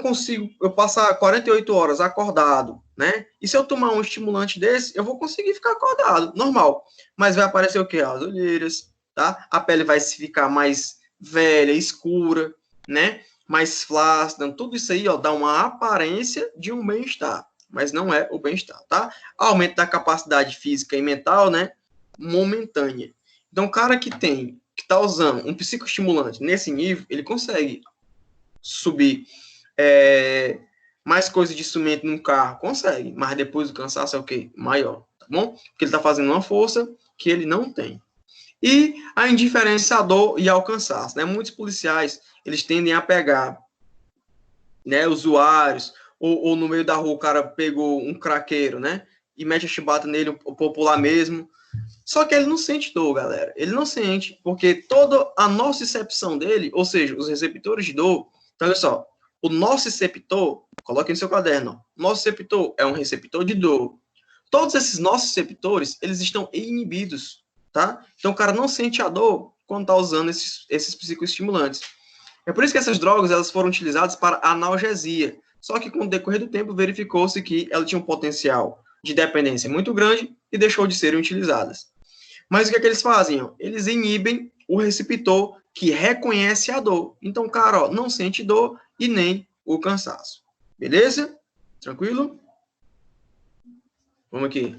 [SPEAKER 1] passar 48 horas acordado, né? E se eu tomar um estimulante desse, eu vou conseguir ficar acordado, normal. Mas vai aparecer o quê? As olheiras, tá? A pele vai se ficar mais velha, escura, né? Mais flácida. Tudo isso aí, ó, dá uma aparência de um bem-estar, mas não é o bem-estar, tá? Aumento da capacidade física e mental, né? Momentânea. Então, o cara que tá usando um psicoestimulante nesse nível, ele consegue subir mais coisa de instrumento num carro, consegue, mas depois o cansaço é o quê? Maior, tá bom? Porque ele tá fazendo uma força que ele não tem. E a indiferença à dor e ao cansaço, né? Muitos policiais, eles tendem a pegar, né, usuários, ou no meio da rua o cara pegou um craqueiro, né? E mete a chibata nele, o popular mesmo. Só que ele não sente dor, galera. Ele não sente, porque toda a nocicepção dele, ou seja, os receptores de dor. Então, olha só, o nociceptor, coloque no seu caderno, nociceptor é um receptor de dor. Todos esses nociceptores, eles estão inibidos, tá? Então, o cara não sente a dor quando está usando esses psicoestimulantes. É por isso que essas drogas, elas foram utilizadas para analgesia. Só que, com o decorrer do tempo, verificou-se que ela tinha um potencial de dependência muito grande e deixou de serem utilizadas. Mas o que é que eles fazem? Ó? Eles inibem o receptor que reconhece a dor. Então, cara, ó, não sente dor e nem o cansaço. Beleza? Tranquilo? Vamos aqui.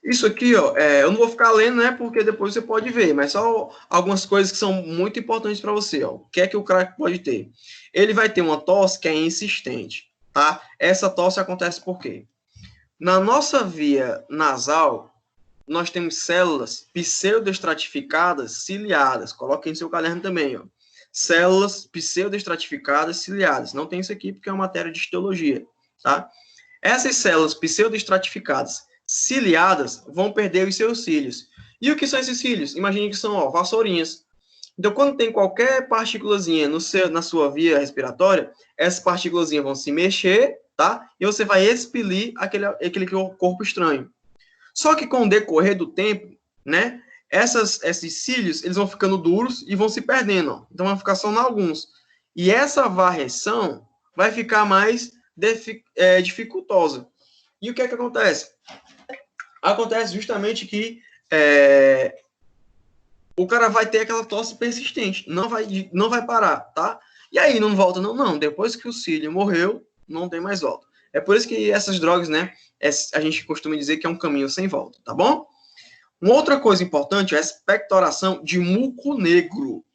[SPEAKER 1] Isso aqui, ó, eu não vou ficar lendo, né, porque depois você pode ver, mas só algumas coisas que são muito importantes para você, ó. O que é que o craque pode ter? Ele vai ter uma tosse que é insistente, tá? Essa tosse acontece por quê? Na nossa via nasal, nós temos células pseudoestratificadas ciliadas. Coloque em seu caderno também, ó. Células pseudoestratificadas ciliadas. Não tem isso aqui porque é uma matéria de histologia, tá? Essas células pseudoestratificadas ciliadas vão perder os seus cílios. E o que são esses cílios? Imagine que são, ó, vassourinhas. Então, quando tem qualquer partículazinha na sua via respiratória, essas partículazinhas vão se mexer, tá? E você vai expelir aquele corpo estranho. Só que com o decorrer do tempo, né, esses cílios, eles vão ficando duros e vão se perdendo, ó. Então, vai ficar só em alguns. E essa varreção vai ficar mais dificultosa. E o que é que acontece? Acontece justamente que o cara vai ter aquela tosse persistente, não vai parar, tá? E aí, não volta, não. Depois que o cílio morreu, não tem mais volta. É por isso que essas drogas, né, a gente costuma dizer que é um caminho sem volta, tá bom? Uma outra coisa importante é a expectoração de muco negro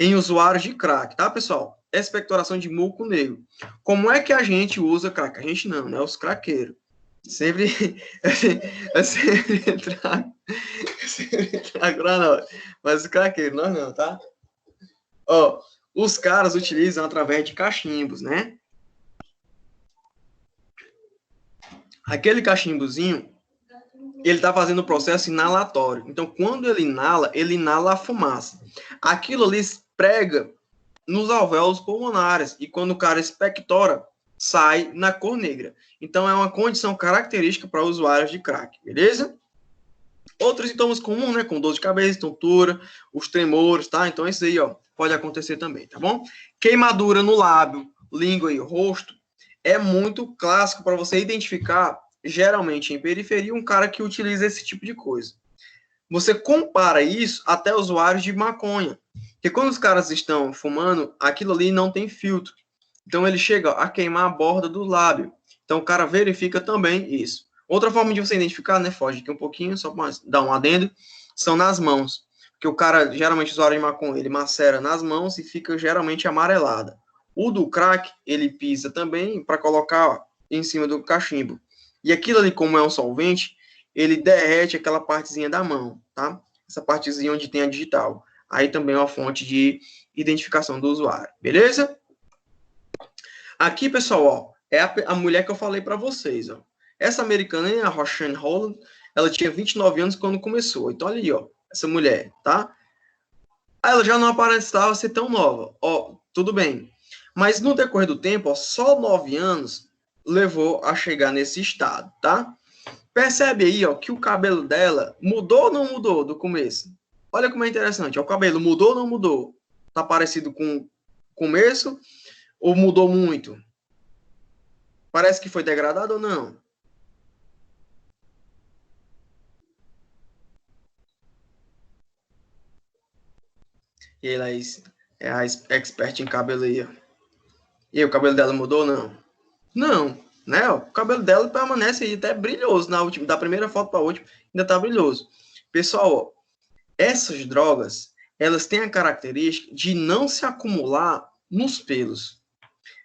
[SPEAKER 1] em usuários de crack, tá, pessoal? Expectoração de muco negro. Como é que a gente usa crack? A gente não, né? Os craqueiros. Sempre trago não. Mas os craqueiros, nós não, tá? Ó, os caras utilizam através de cachimbos, né? Aquele cachimbozinho, ele está fazendo o processo inalatório. Então, quando ele inala a fumaça. Aquilo ali prega nos alvéolos pulmonares. E quando o cara expectora, sai na cor negra. Então, é uma condição característica para usuários de crack, beleza? Outros sintomas comuns, né? Como dor de cabeça, tontura, os tremores, tá? Então, isso aí, ó, pode acontecer também, tá bom? Queimadura no lábio, língua e rosto é muito clássico para você identificar, geralmente em periferia, um cara que utiliza esse tipo de coisa. Você compara isso até usuários de maconha. Porque quando os caras estão fumando, aquilo ali não tem filtro. Então, ele chega a queimar a borda do lábio. Então, o cara verifica também isso. Outra forma de você identificar, né, foge aqui um pouquinho, só para dar um adendo, são nas mãos. Porque o cara, geralmente, o usuário de maconha, ele macera nas mãos e fica geralmente amarelada. O do crack, ele pisa também para colocar, ó, em cima do cachimbo. E aquilo ali, como é um solvente, ele derrete aquela partezinha da mão, tá? Essa partezinha onde tem a digital. Aí também é uma fonte de identificação do usuário, beleza? Aqui, pessoal, ó, é a mulher que eu falei para vocês, ó. Essa americana, a Roxanne Holland, ela tinha 29 anos quando começou. Então, olha aí, ó, essa mulher, tá? Ela já não aparentava ser tão nova. Ó, tudo bem. Mas no decorrer do tempo, ó, só 9 anos levou a chegar nesse estado, tá? Percebe aí, ó, que o cabelo dela mudou ou não mudou do começo? Olha como é interessante. Ó, o cabelo mudou ou não mudou? Tá parecido com o começo ou mudou muito? Parece que foi degradado ou não? E ela é a expert em cabelo aí, ó. E aí, o cabelo dela mudou ou não? Não, né? O cabelo dela permanece aí até brilhoso na última, da primeira foto para a última, ainda tá brilhoso. Pessoal, ó, essas drogas, elas têm a característica de não se acumular nos pelos.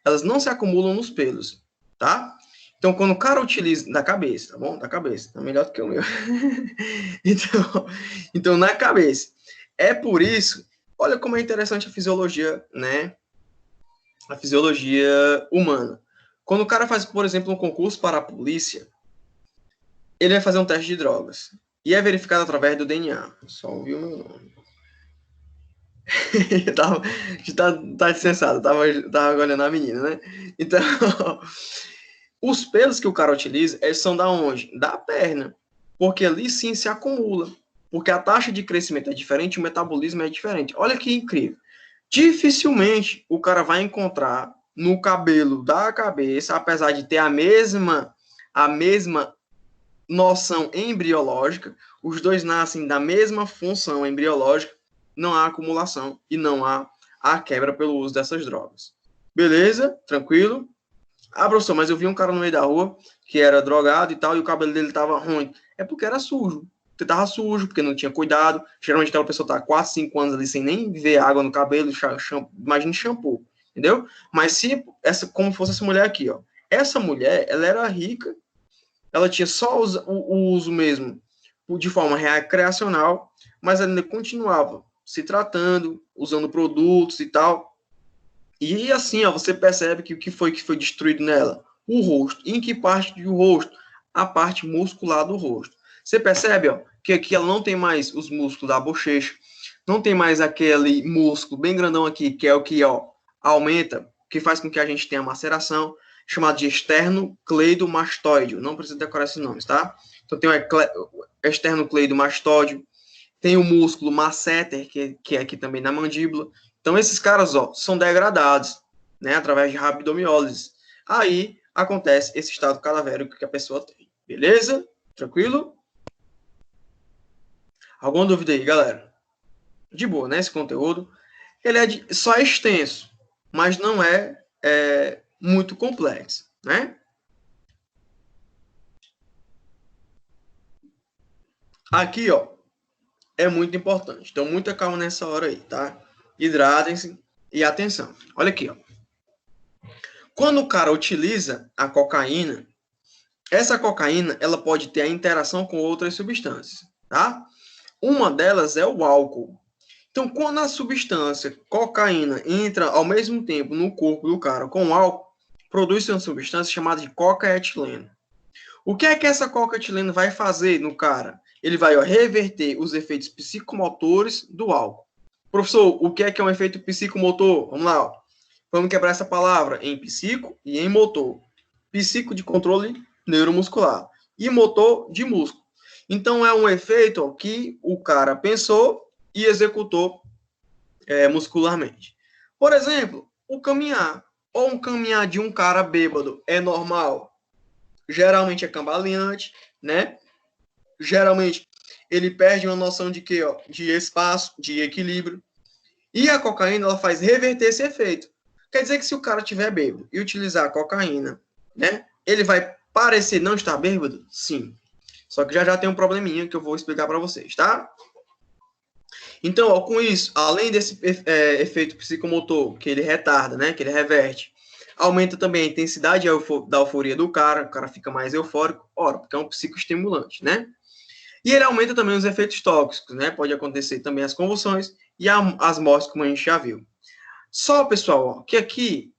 [SPEAKER 1] Elas não se acumulam nos pelos, tá? Então, quando o cara utiliza da cabeça, tá bom? Da cabeça, tá melhor do que o meu. então, na cabeça. É por isso, olha como é interessante a fisiologia, né? A fisiologia humana. Quando o cara faz, por exemplo, um concurso para a polícia, ele vai fazer um teste de drogas. E é verificado através do DNA. Só ouviu o meu nome. tá descensado, tava olhando a menina, né? Então, os pelos que o cara utiliza, eles são da onde? Da perna. Porque ali sim se acumula. Porque a taxa de crescimento é diferente, o metabolismo é diferente. Olha que incrível. Dificilmente o cara vai encontrar no cabelo da cabeça, apesar de ter a mesma noção embriológica, os dois nascem da mesma função embriológica, não há acumulação e não há a quebra pelo uso dessas drogas. Beleza? Tranquilo? Ah, professor, mas eu vi um cara no meio da rua que era drogado e tal, e o cabelo dele estava ruim. É porque era sujo. Você estava sujo, porque não tinha cuidado. Geralmente aquela pessoa está 4, 5 anos ali sem nem ver água no cabelo, imagine shampoo, entendeu? Mas se, como fosse essa mulher aqui, ó. Essa mulher, ela era rica, ela tinha só o uso mesmo de forma recreacional, mas ela ainda continuava se tratando, usando produtos e tal. E assim, ó, você percebe que o que foi destruído nela? O rosto. Em que parte do rosto? A parte muscular do rosto. Você percebe, ó, que aqui ela não tem mais os músculos da bochecha, não tem mais aquele músculo bem grandão aqui, que é o que, ó, aumenta, que faz com que a gente tenha maceração, chamado de esternocleidomastoide. Não precisa decorar esses nomes, tá? Então tem o esternocleidomastoide, tem o músculo masseter, que é aqui também na mandíbula. Então, esses caras, ó, são degradados, né, através de rabdomiólise. Aí, acontece esse estado cadavérico que a pessoa tem. Beleza? Tranquilo? Alguma dúvida aí, galera? De boa, né, esse conteúdo. Ele é só extenso, mas não é muito complexo, né? Aqui, ó, é muito importante. Então, muita calma nessa hora aí, tá? Hidratem-se e atenção. Olha aqui, ó. Quando o cara utiliza a cocaína, essa cocaína, ela pode ter a interação com outras substâncias, tá? Uma delas é o álcool. Então, quando a substância cocaína entra ao mesmo tempo no corpo do cara com o álcool, produz uma substância chamada de cocaetileno. O que é que essa cocaetilena vai fazer no cara? Ele vai, ó, reverter os efeitos psicomotores do álcool. Professor, o que é um efeito psicomotor? Vamos lá, ó. Vamos quebrar essa palavra em psico e em motor. Psico de controle neuromuscular e motor de músculo. Então, é um efeito, ó, que o cara pensou e executou muscularmente. Por exemplo, o caminhar. Ou um caminhar de um cara bêbado é normal? Geralmente é cambaleante, né? Geralmente ele perde uma noção de quê? Ó, de espaço, de equilíbrio. E a cocaína, ela faz reverter esse efeito. Quer dizer que se o cara tiver bêbado e utilizar a cocaína, né? Ele vai parecer não estar bêbado? Sim. Só que já tem um probleminha que eu vou explicar para vocês, tá? Então, ó, com isso, além desse efeito psicomotor, que ele retarda, né, que ele reverte, aumenta também a intensidade da euforia do cara, o cara fica mais eufórico, ora, porque é um psicoestimulante, né? E ele aumenta também os efeitos tóxicos, né? Pode acontecer também as convulsões e as mortes, como a gente já viu. Só, pessoal, ó, que aqui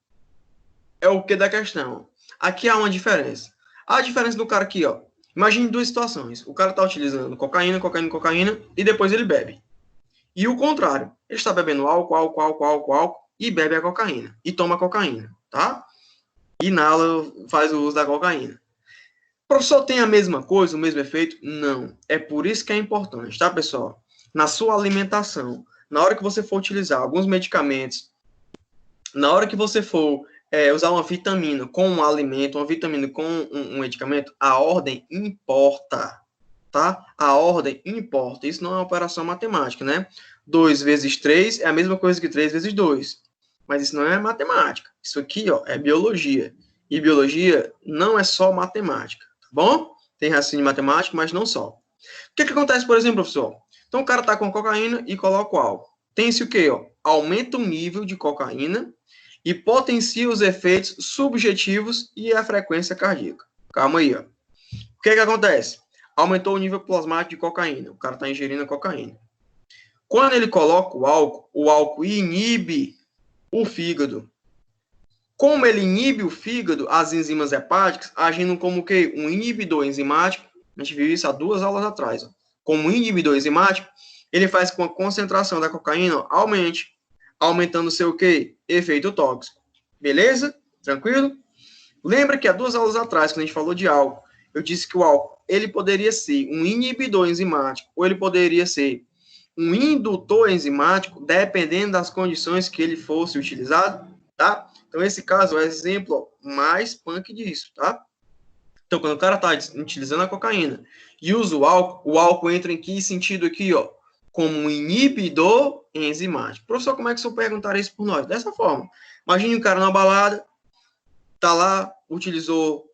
[SPEAKER 1] é o que da questão. Aqui há uma diferença. A diferença do cara aqui, ó. Imagine duas situações. O cara tá utilizando cocaína, e depois ele bebe. E o contrário, ele está bebendo álcool, e bebe a cocaína. E toma cocaína, tá? Inala, faz o uso da cocaína. O professor tem a mesma coisa, o mesmo efeito? Não. É por isso que é importante, tá, pessoal? Na sua alimentação, na hora que você for utilizar alguns medicamentos, na hora que você for usar uma vitamina com um alimento, uma vitamina com um medicamento, a ordem importa, tá? A ordem importa. Isso não é uma operação matemática, né? 2 vezes 3 é a mesma coisa que 3 vezes 2. Mas isso não é matemática. Isso aqui, ó, é biologia. E biologia não é só matemática, tá bom? Tem raciocínio matemático, mas não só. O que acontece, por exemplo, professor? Então o cara tá com cocaína e coloca o álcool. Tem-se o quê, ó? Aumenta o nível de cocaína e potencia os efeitos subjetivos e a frequência cardíaca. Calma aí, ó. O que acontece? Aumentou o nível plasmático de cocaína. O cara está ingerindo a cocaína. Quando ele coloca o álcool inibe o fígado. Como ele inibe o fígado, as enzimas hepáticas agindo como o quê? Um inibidor enzimático. A gente viu isso há 2 aulas atrás. Ó. Como um inibidor enzimático, ele faz com que a concentração da cocaína aumente, aumentando o seu quê? Efeito tóxico. Beleza? Tranquilo? Lembra que há 2 aulas atrás, quando a gente falou de álcool, eu disse que o álcool ele poderia ser um inibidor enzimático ou ele poderia ser um indutor enzimático, dependendo das condições que ele fosse utilizado, tá? Então, esse caso é o exemplo mais punk disso, tá? Então, quando o cara está utilizando a cocaína e usa o álcool entra em que sentido aqui, ó? Como um inibidor enzimático. Professor, como é que o senhor perguntaria isso por nós? Dessa forma. Imagine um cara numa balada, tá lá, utilizou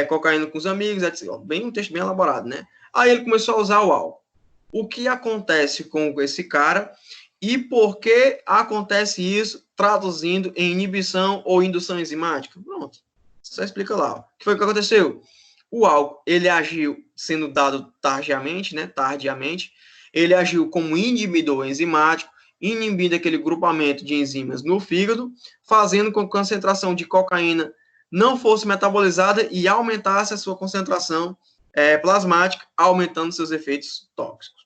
[SPEAKER 1] cocaína com os amigos, etc. Bem um texto bem elaborado, né? Aí ele começou a usar o álcool. O que acontece com esse cara e por que acontece isso traduzindo em inibição ou indução enzimática? Pronto, só explica lá. O que foi que aconteceu? O álcool, ele agiu, sendo dado tardiamente, né? Tardiamente, ele agiu como inibidor enzimático, inibindo aquele grupamento de enzimas no fígado, fazendo com que a concentração de cocaína não fosse metabolizada e aumentasse a sua concentração plasmática, aumentando seus efeitos tóxicos.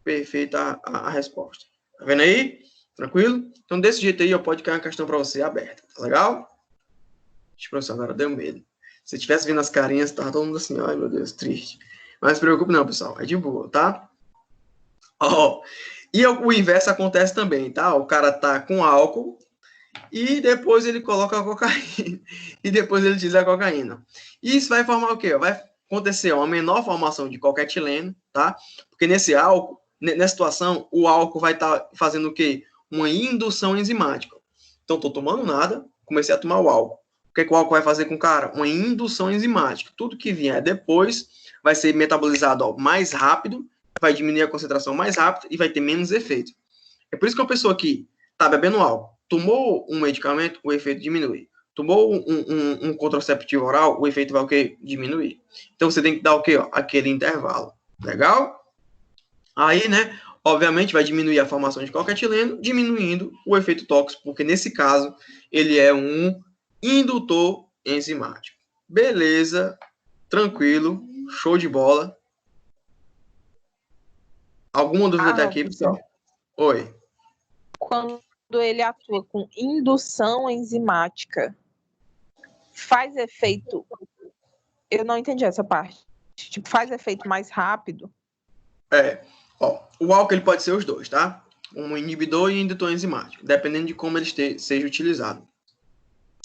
[SPEAKER 1] Perfeita a resposta. Tá vendo aí? Tranquilo? Então, desse jeito aí, ó, pode cair uma questão para você aberta. Tá legal? Deixa eu professor, agora deu medo. Se tivesse vendo as carinhas, tava todo mundo assim, ai meu Deus, triste. Mas não se preocupe não, pessoal. É de boa, tá? Ó, e o inverso acontece também, tá? O cara tá com álcool e depois ele coloca a cocaína. E depois ele utiliza a cocaína. E isso vai formar o quê? Vai acontecer uma menor formação de cocaetileno, tá? Porque nesse álcool, nessa situação, o álcool vai estar fazendo o quê? Uma indução enzimática. Então, estou tomando nada, comecei a tomar o álcool. O que o álcool vai fazer com o cara? Uma indução enzimática. Tudo que vier depois vai ser metabolizado mais rápido, vai diminuir a concentração mais rápido e vai ter menos efeito. É por isso que uma pessoa que está bebendo álcool, tomou um medicamento, o efeito diminui. Tomou um contraceptivo oral, o efeito vai o quê? Diminuir. Então, você tem que dar o quê? Ó, aquele intervalo. Legal? Aí, né, obviamente, vai diminuir a formação de cocaetileno, diminuindo o efeito tóxico, porque, nesse caso, ele é um indutor enzimático. Beleza? Tranquilo. Show de bola. Alguma dúvida até aqui, pessoal? Oi.
[SPEAKER 3] Quando ele atua com indução enzimática, faz efeito... Eu não entendi essa parte. Tipo, faz efeito mais rápido?
[SPEAKER 1] O álcool ele pode ser os dois, tá? Um inibidor e indutor enzimático, dependendo de como ele seja utilizado.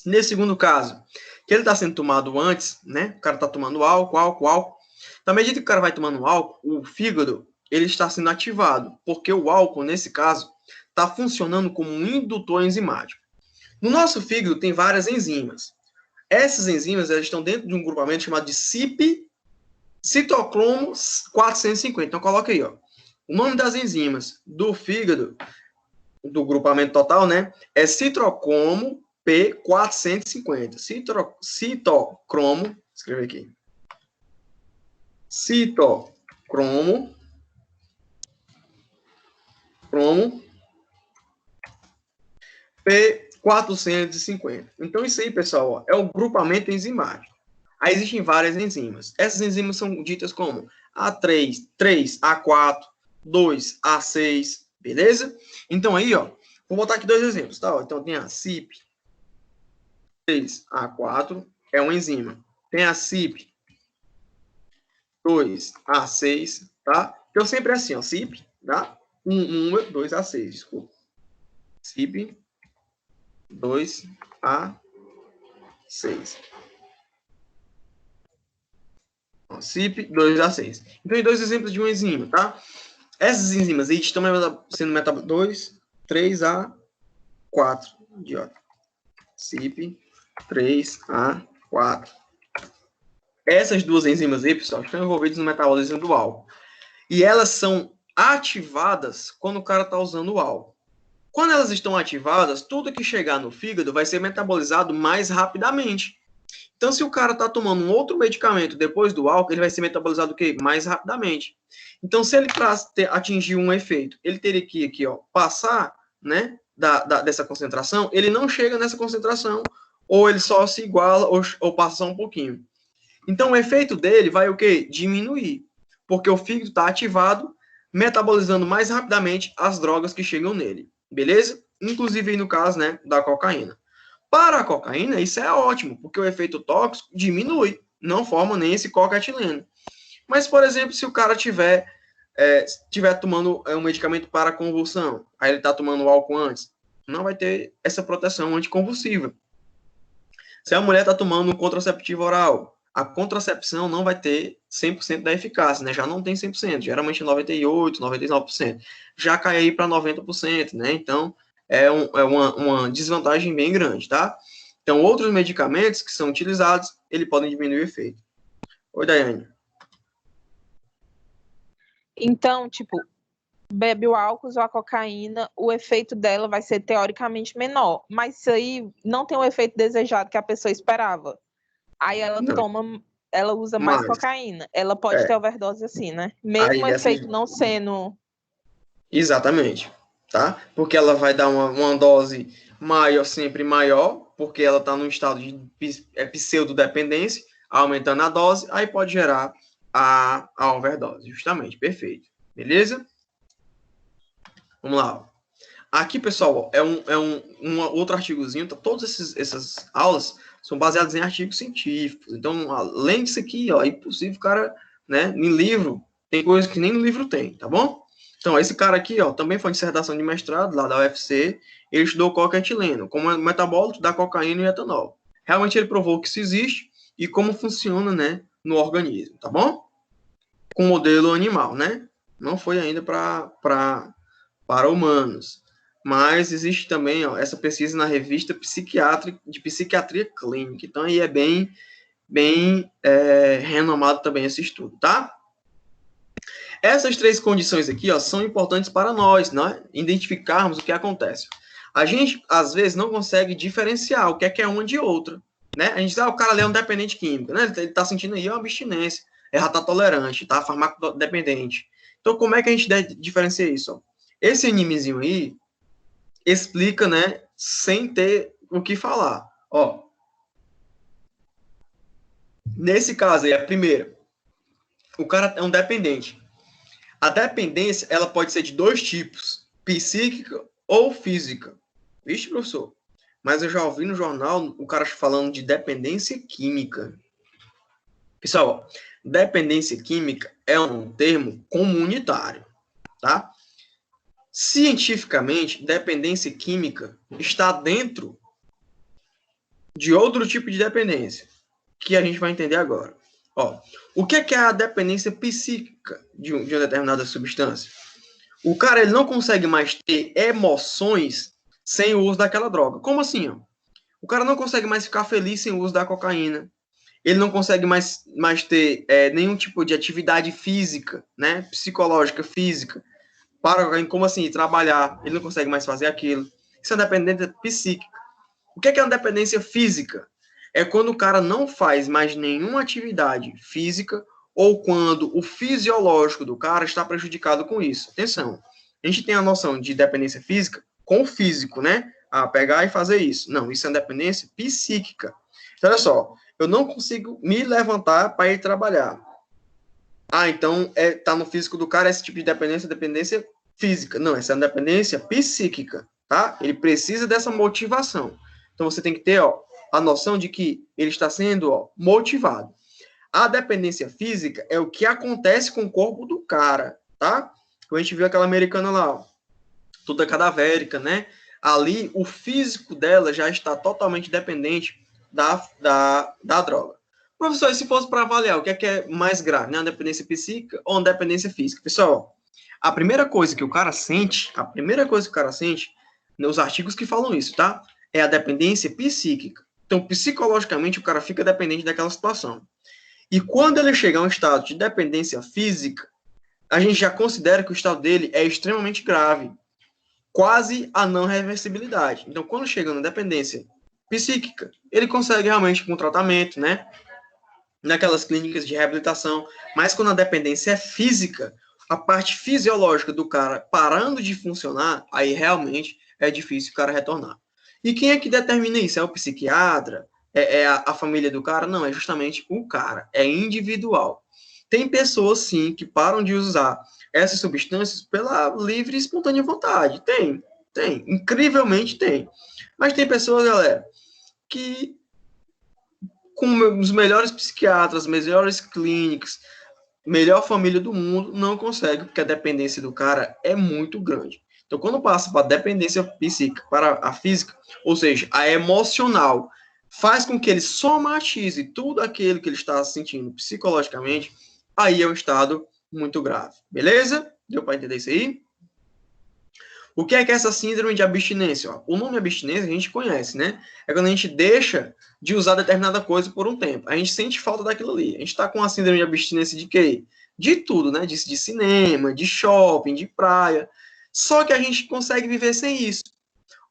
[SPEAKER 1] Nesse segundo caso, que ele está sendo tomado antes, né? O cara está tomando álcool. Na medida que o cara vai tomando álcool, o fígado ele está sendo ativado, porque o álcool, nesse caso, está funcionando como um indutor enzimático. No nosso fígado tem várias enzimas. Essas enzimas elas estão dentro de um grupamento chamado de citocromo 450. Então, coloca aí, ó. O nome das enzimas do fígado, do grupamento total, né, é citocromo P450. Citocromo, escreve aqui. Citocromo P450. Então, isso aí, pessoal, ó, é o grupamento enzimático. Aí existem várias enzimas. Essas enzimas são ditas como A3, 3, A4, 2, A6, beleza? Então, aí, ó, vou botar aqui dois exemplos, tá? Então, tem a CYP3A4, é uma enzima. Tem a CYP2A6, tá? Então, sempre é assim, ó, CYP, tá? 2A6, desculpa. CYP2A6. CYP2A6. Então, tem dois exemplos de uma enzima, tá? Essas enzimas aí estão sendo metabolizadas 3A4 de ó. CYP3A4. Essas duas enzimas aí, pessoal, estão envolvidas no metabolismo do álcool. E elas são ativadas quando o cara está usando o álcool. Quando elas estão ativadas, tudo que chegar no fígado vai ser metabolizado mais rapidamente. Então, se o cara está tomando um outro medicamento depois do álcool, ele vai ser metabolizado o quê? Mais rapidamente. Então, se ele para atingir um efeito, ele teria que aqui, ó, passar, né, dessa concentração, ele não chega nessa concentração, ou ele só se iguala ou passa só um pouquinho. Então, o efeito dele vai o quê? Diminuir, porque o fígado está ativado, metabolizando mais rapidamente as drogas que chegam nele, beleza? Inclusive, aí no caso, né, da cocaína. Para a cocaína, isso é ótimo, porque o efeito tóxico diminui, não forma nem esse cocaetileno. Mas, por exemplo, se o cara tiver tomando um medicamento para convulsão, aí ele está tomando álcool antes, não vai ter essa proteção anticonvulsiva. Se a mulher está tomando um contraceptivo oral, a contracepção não vai ter 100% da eficácia, né? Já não tem 100%, geralmente 98%, 99%. Já cai aí para 90%, né? Então, é uma desvantagem bem grande, tá? Então, outros medicamentos que são utilizados, ele podem diminuir o efeito. Oi, Daiane.
[SPEAKER 3] Então, tipo, bebe o álcool ou a cocaína, o efeito dela vai ser teoricamente menor. Mas isso aí não tem o efeito desejado que a pessoa esperava. Aí ela ela usa mais cocaína. Ela pode ter overdose assim, né? Mesmo o efeito não sendo...
[SPEAKER 1] Exatamente, tá? Porque ela vai dar uma dose maior, sempre maior, porque ela está num estado de pseudodependência, aumentando a dose, aí pode gerar a overdose, justamente, perfeito. Beleza? Vamos lá. Aqui, pessoal, é um outro artigozinho, tá? Todas essas aulas são baseadas em artigos científicos. Então, além disso aqui, ó, é impossível o cara, né, em livro, tem coisas que nem no livro tem, tá bom? Então, esse cara aqui, ó, também foi dissertação de mestrado lá da UFC, ele estudou cocaetileno, como metabólito da cocaína e etanol. Realmente ele provou que isso existe e como funciona, né, no organismo, tá bom? Com modelo animal, né? Não foi ainda para humanos. Mas existe também, ó, essa pesquisa na revista de Psiquiatria Clínica. Então, aí é bem renomado também esse estudo, tá? Essas três condições aqui, ó, são importantes para nós, né? Identificarmos o que acontece. A gente, às vezes, não consegue diferenciar o que é uma de outra, né? A gente diz, o cara ali é um dependente químico, né? Ele tá sentindo aí uma abstinência, já tá tolerante, tá farmacodependente. Então, como é que a gente diferencia isso? Ó? Esse animezinho aí explica, né, sem ter o que falar. Ó, Nesse caso aí, a primeira, o cara é um dependente. A dependência, ela pode ser de dois tipos, psíquica ou física. Vixe, professor, mas eu já ouvi no jornal o cara falando de dependência química. Pessoal, dependência química é um termo comunitário, tá? Cientificamente, dependência química está dentro de outro tipo de dependência, que a gente vai entender agora. Ó, o que é a dependência psíquica de uma determinada substância? O cara ele não consegue mais ter emoções sem o uso daquela droga. Como assim? Ó? O cara não consegue mais ficar feliz sem o uso da cocaína. Ele não consegue mais ter nenhum tipo de atividade física, né? Psicológica, física. Como assim? Trabalhar. Ele não consegue mais fazer aquilo. Isso é dependência psíquica. O que é uma dependência física? É quando o cara não faz mais nenhuma atividade física ou quando o fisiológico do cara está prejudicado com isso. Atenção, a gente tem a noção de dependência física com o físico, né? Pegar e fazer isso. Não, isso é dependência psíquica. Então, olha só, eu não consigo me levantar para ir trabalhar. Então tá no físico do cara esse tipo de dependência física. Não, essa é uma dependência psíquica, tá? Ele precisa dessa motivação. Então você tem que ter, a noção de que ele está sendo, motivado. A dependência física é o que acontece com o corpo do cara, tá? Como a gente viu aquela americana lá, toda cadavérica, né? Ali, o físico dela já está totalmente dependente da droga. Professor, e se fosse para avaliar, o que é mais grave, né? Uma dependência psíquica ou uma dependência física? Pessoal, a primeira coisa que o cara sente, os artigos que falam isso, tá? É a dependência psíquica. Então, psicologicamente, o cara fica dependente daquela situação. E quando ele chega a um estado de dependência física, a gente já considera que o estado dele é extremamente grave, quase a não reversibilidade. Então, quando chega na dependência psíquica, ele consegue realmente com tratamento, né? Naquelas clínicas de reabilitação. Mas quando a dependência é física, a parte fisiológica do cara parando de funcionar, aí realmente é difícil o cara retornar. E quem é que determina isso? É o psiquiatra? É a família do cara? Não, é justamente o cara. É individual. Tem pessoas, sim, que param de usar essas substâncias pela livre e espontânea vontade. Tem. Incrivelmente tem. Mas tem pessoas, galera, que com os melhores psiquiatras, melhores clínicas, melhor família do mundo, não consegue, porque a dependência do cara é muito grande. Então, quando passa para a dependência psíquica, para a física, ou seja, a emocional, faz com que ele somatize tudo aquilo que ele está sentindo psicologicamente, aí é um estado muito grave. Beleza? Deu para entender isso aí? O que é essa síndrome de abstinência? O nome abstinência a gente conhece, né? É quando a gente deixa de usar determinada coisa por um tempo. A gente sente falta daquilo ali. A gente está com a síndrome de abstinência de quê? De tudo, né? De cinema, de shopping, de praia. Só que a gente consegue viver sem isso.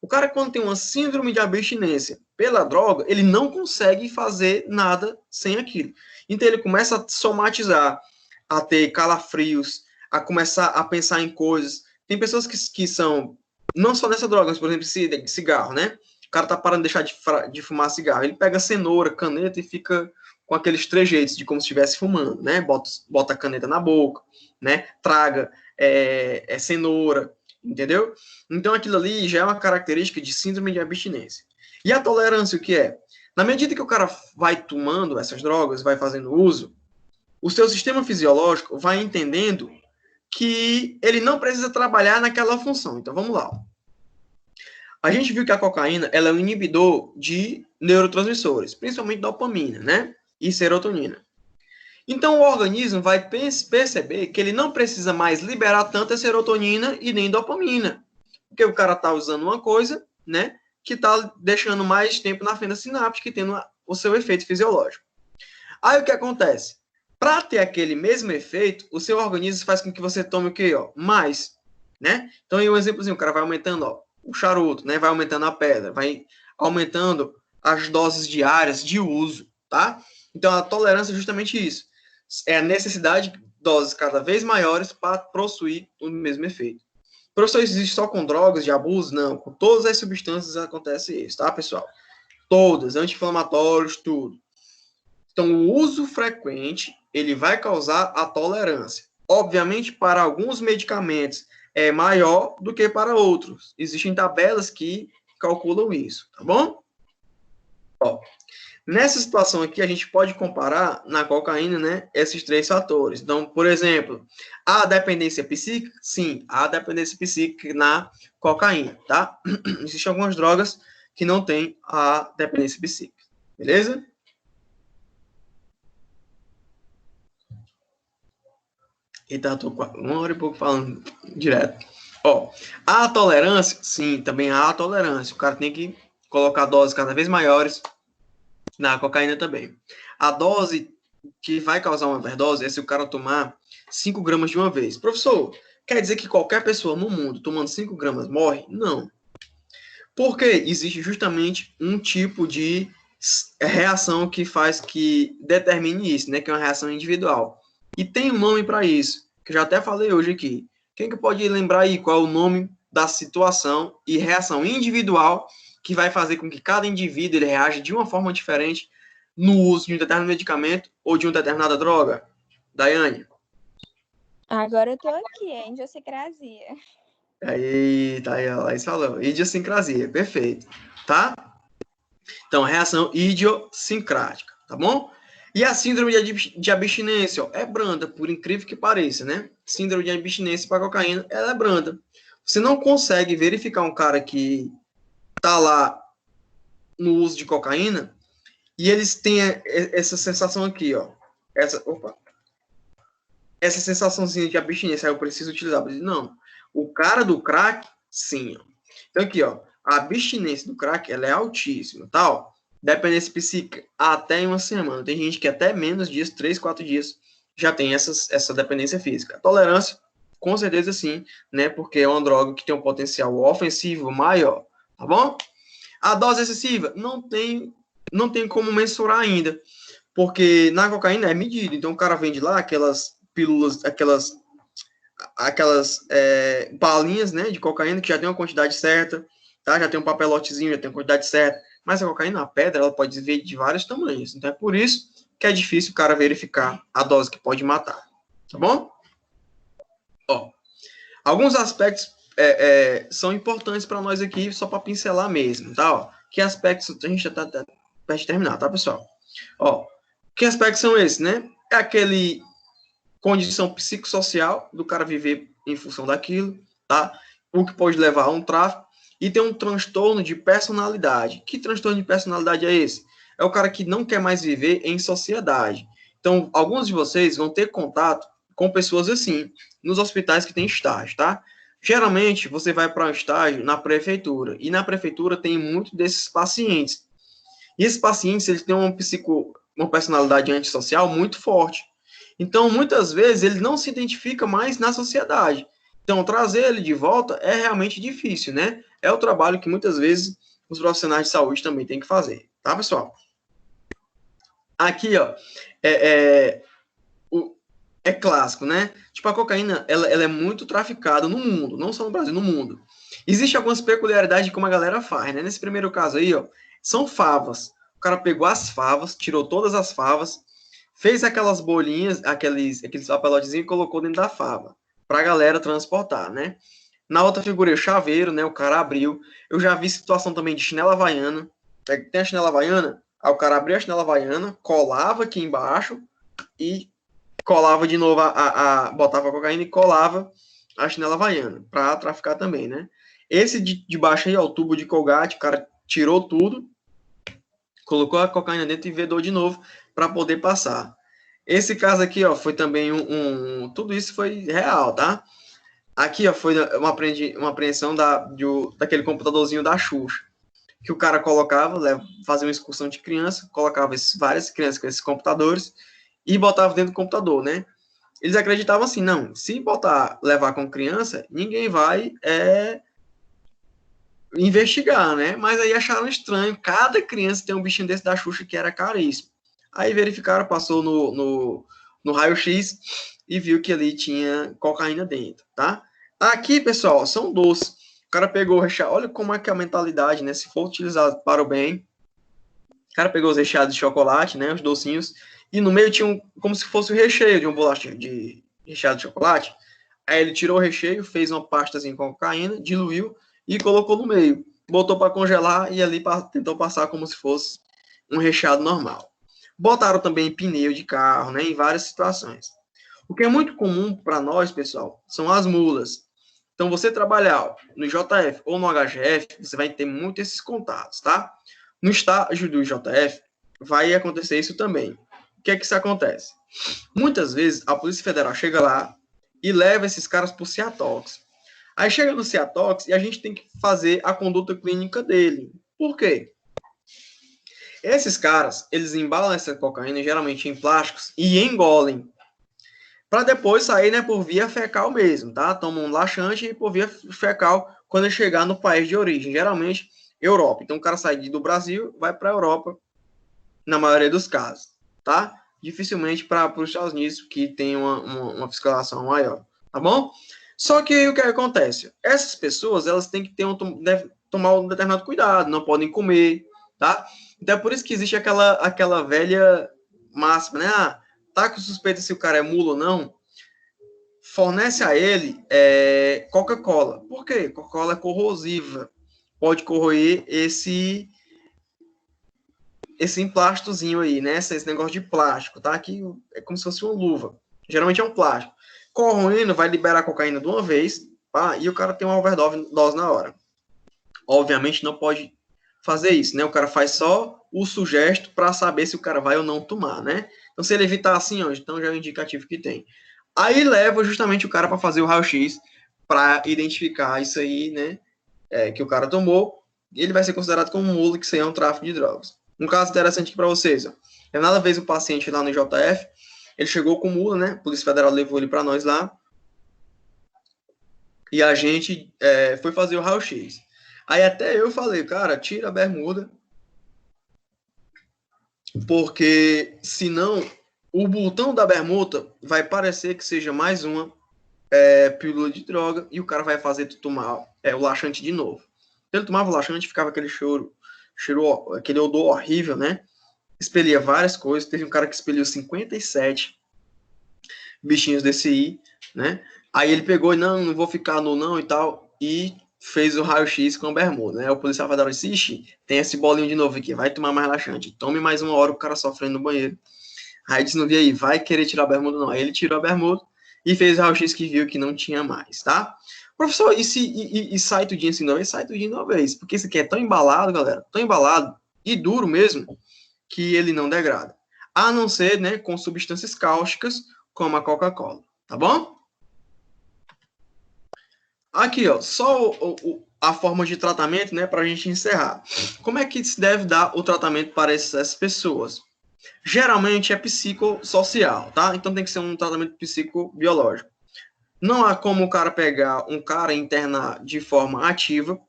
[SPEAKER 1] O cara, quando tem uma síndrome de abstinência pela droga, ele não consegue fazer nada sem aquilo. Então, ele começa a somatizar, a ter calafrios, a começar a pensar em coisas. Tem pessoas que são, não só nessa droga, mas, por exemplo, cigarro, né? O cara tá parando de deixar de fumar cigarro. Ele pega cenoura, caneta e fica com aqueles trejeitos de como se estivesse fumando, né? Bota a caneta na boca, né? Traga cenoura, entendeu? Então, aquilo ali já é uma característica de síndrome de abstinência. E a tolerância, o que é? Na medida que o cara vai tomando essas drogas, vai fazendo uso, o seu sistema fisiológico vai entendendo que ele não precisa trabalhar naquela função. Então, vamos lá. A gente viu que a cocaína ela é um inibidor de neurotransmissores, principalmente dopamina, né? E serotonina. Então, o organismo vai perceber que ele não precisa mais liberar tanta serotonina e nem dopamina. Porque o cara está usando uma coisa, né? Que está deixando mais tempo na fenda sináptica e tendo o seu efeito fisiológico. Aí, o que acontece? Para ter aquele mesmo efeito, o seu organismo faz com que você tome o quê? Mais, né? Então, em um exemplozinho, o cara vai aumentando, o charuto, né? Vai aumentando a pedra, vai aumentando as doses diárias de uso, tá? Então, a tolerância é justamente isso. É a necessidade de doses cada vez maiores para possuir o mesmo efeito. Professor, isso existe só com drogas de abuso? Não, com todas as substâncias acontece isso, tá, pessoal? Todas, anti-inflamatórios, tudo. Então, o uso frequente, ele vai causar a tolerância. Obviamente, para alguns medicamentos é maior do que para outros. Existem tabelas que calculam isso, tá bom? Ó, nessa situação aqui, a gente pode comparar na cocaína, né, esses três fatores. Então, por exemplo, a dependência psíquica, sim, há dependência psíquica na cocaína, tá? Existem algumas drogas que não têm a dependência psíquica, beleza? Eita, tô com 1 hora e pouco falando direto. Ó, a tolerância, sim, também há a tolerância. O cara tem que colocar doses cada vez maiores na cocaína também. A dose que vai causar uma overdose é se o cara tomar 5 gramas de uma vez. Professor, quer dizer que qualquer pessoa no mundo tomando 5 gramas morre? Não. Porque existe justamente um tipo de reação que determine isso, né? Que é uma reação individual. E tem um nome para isso, que eu já até falei hoje aqui. Quem que pode lembrar aí qual é o nome da situação e reação individual que vai fazer com que cada indivíduo ele reaja de uma forma diferente no uso de um determinado medicamento ou de uma determinada droga? Daiane?
[SPEAKER 2] Agora eu tô aqui, é idiosincrasia.
[SPEAKER 1] Aí, tá aí, a Laís falou. Idiosincrasia, perfeito. Tá? Então, reação idiosincrática, tá bom? E a síndrome de abstinência, ó, é branda, por incrível que pareça, né? Síndrome de abstinência para cocaína, ela é branda. Você não consegue verificar um cara que tá lá no uso de cocaína e eles têm essa sensação aqui, ó. Essa sensaçãozinha de abstinência, eu preciso utilizar. Não. O cara do crack, sim. Ó. Então, aqui, ó. A abstinência do crack, ela é altíssima, tal. Dependência psíquica, até em uma semana. Tem gente que até menos dias, 3, 4 dias, já tem essa dependência física. Tolerância, com certeza sim, né? Porque é uma droga que tem um potencial ofensivo maior, tá bom? A dose excessiva, não tem como mensurar ainda. Porque na cocaína é medida. Então, o cara vende lá aquelas pílulas, aquelas balinhas, né, de cocaína que já tem uma quantidade certa, tá? Já tem um papelotezinho, já tem uma quantidade certa. Mas a cocaína, a pedra, ela pode vir de vários tamanhos. Então é por isso que é difícil o cara verificar a dose que pode matar. Tá bom? Ó, alguns aspectos são importantes para nós aqui, só para pincelar mesmo, tá? Ó, que aspectos a gente já tá perto de terminar, tá, pessoal? Ó, que aspectos são esses, né? É aquele condição psicossocial do cara viver em função daquilo, tá? O que pode levar a um tráfico. E tem um transtorno de personalidade. Que transtorno de personalidade é esse? É o cara que não quer mais viver em sociedade. Então, alguns de vocês vão ter contato com pessoas assim, nos hospitais que tem estágio, tá? Geralmente, você vai para um estágio na prefeitura. E na prefeitura tem muito desses pacientes. E esses pacientes, eles têm uma personalidade antissocial muito forte. Então, muitas vezes, ele não se identifica mais na sociedade. Então, trazer ele de volta é realmente difícil, né? É o trabalho que, muitas vezes, os profissionais de saúde também têm que fazer. Tá, pessoal? Aqui, ó, é clássico, né? Tipo, a cocaína, ela é muito traficada no mundo, não só no Brasil, no mundo. Existem algumas peculiaridades de como a galera faz, né? Nesse primeiro caso aí, ó, são favas. O cara pegou as favas, tirou todas as favas, fez aquelas bolinhas, aqueles papelotezinhos e colocou dentro da fava, pra galera transportar, né? Na outra figura, o chaveiro, né? O cara abriu. Eu já vi situação também de chinela havaiana. Tem a chinela havaiana, aí o cara abriu a chinela havaiana, colava aqui embaixo e colava de novo, botava a cocaína e colava a chinela havaiana, pra traficar também, né? Esse de baixo aí, ó, o tubo de Colgate, o cara tirou tudo, colocou a cocaína dentro e vedou de novo para poder passar. Esse caso aqui, ó, foi também tudo isso foi real, tá? Aqui, ó, foi uma apreensão daquele computadorzinho da Xuxa, que o cara colocava, fazia uma excursão de criança, colocava várias crianças com esses computadores e botava dentro do computador, né? Eles acreditavam assim, não, se levar com criança, ninguém vai investigar, né? Mas aí acharam estranho, cada criança tem um bichinho desse da Xuxa que era caríssimo. Aí verificaram, passou no raio-x e viu que ali tinha cocaína dentro, tá? Aqui, pessoal, são doces. O cara pegou o recheio, olha como é que é a mentalidade, né? Se for utilizado para o bem, cara pegou os recheados de chocolate, né, os docinhos, e no meio tinha como se fosse o recheio de um bolacha de recheado de chocolate. Aí ele tirou o recheio, fez uma pastazinha com cocaína, diluiu e colocou no meio. Botou para congelar e ali tentou passar como se fosse um recheado normal. Botaram também pneu de carro, né, em várias situações. O que é muito comum para nós, pessoal, são as mulas. Então, você trabalhar no JF ou no HGF, você vai ter muito esses contatos, tá? No estágio do JF, vai acontecer isso também. O que é que isso acontece? Muitas vezes, a Polícia Federal chega lá e leva esses caras para o CIATOX. Aí chega no CIATOX e a gente tem que fazer a conduta clínica dele. Por quê? Esses caras, eles embalam essa cocaína, geralmente em plásticos, e engolem. Para depois sair, né, por via fecal mesmo, tá? Toma um laxante e por via fecal quando ele chegar no país de origem, geralmente Europa. Então o cara sai do Brasil, vai para a Europa, na maioria dos casos, tá? Dificilmente para os Estados Unidos, que tem uma fiscalização maior, tá bom? Só que o que acontece? Essas pessoas, elas têm que ter devem tomar um determinado cuidado, não podem comer, tá? Então é por isso que existe aquela velha máxima, né? Ah, tá com suspeita se o cara é mula ou não, fornece a ele Coca-Cola. Por quê? Coca-Cola é corrosiva. Pode corroer esse emplásticozinho aí, né? Esse negócio de plástico, tá? Aqui é como se fosse uma luva. Geralmente é um plástico. Corroendo, vai liberar a cocaína de uma vez, tá? E o cara tem uma overdose na hora. Obviamente não pode fazer isso, né? O cara faz só o sugesto para saber se o cara vai ou não tomar, né? Então, se ele evitar assim, ó, então já é um indicativo que tem. Aí leva justamente o cara para fazer o raio-x para identificar isso aí, né? Que o cara tomou. E ele vai ser considerado como mula, que isso aí é um tráfico de drogas. Um caso interessante aqui para vocês, ó. Nada vez o paciente lá no JF, ele chegou com mula, né? A Polícia Federal levou ele para nós lá. E a gente foi fazer o raio-x. Aí até eu falei, cara, tira a bermuda, porque senão o botão da bermuda vai parecer que seja mais uma pílula de droga e o cara vai fazer tu tomar o laxante de novo. Ele tomava o laxante, ficava aquele aquele odor horrível, né? Expelia várias coisas. Teve um cara que expeliu 57 bichinhos desse aí, né? Aí ele pegou e não vou ficar no não e tal, e fez o raio-x com a bermuda, né? O policial federal disse, ixi, tem esse bolinho de novo aqui, vai tomar mais laxante, tome mais uma hora, o cara sofrendo no banheiro. Aí disse, não vi aí, vai querer tirar a bermuda não. Aí ele tirou a bermuda e fez o raio-x que viu que não tinha mais, tá? Professor, e sai tudinho assim de uma vez? Sai tudinho de uma vez, porque esse aqui é tão embalado, galera, tão embalado e duro mesmo, que ele não degrada. A não ser, né, com substâncias cáusticas, como a Coca-Cola, tá bom? Aqui, ó, só a forma de tratamento, né, para a gente encerrar. Como é que se deve dar o tratamento para essas pessoas? Geralmente é psicossocial, tá? Então tem que ser um tratamento psicobiológico. Não há como o cara pegar um cara e internar de forma ativa.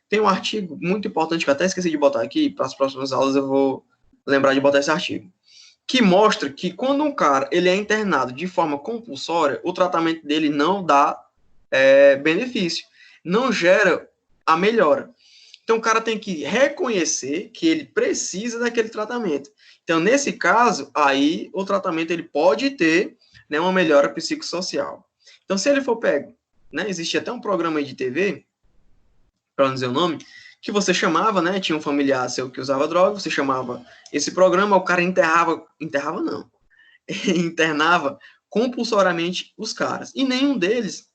[SPEAKER 1] Tem um artigo muito importante que eu até esqueci de botar aqui, para as próximas aulas eu vou lembrar de botar esse artigo, que mostra que quando um cara ele é internado de forma compulsória, o tratamento dele não dá benefício, não gera a melhora. Então o cara tem que reconhecer que ele precisa daquele tratamento. Então nesse caso, aí o tratamento ele pode ter, né, uma melhora psicossocial. Então se ele for pego, né, existe até um programa aí de TV, para não dizer o nome, que você chamava, né, tinha um familiar seu que usava droga, você chamava esse programa, o cara internava não, internava compulsoriamente os caras. E nenhum deles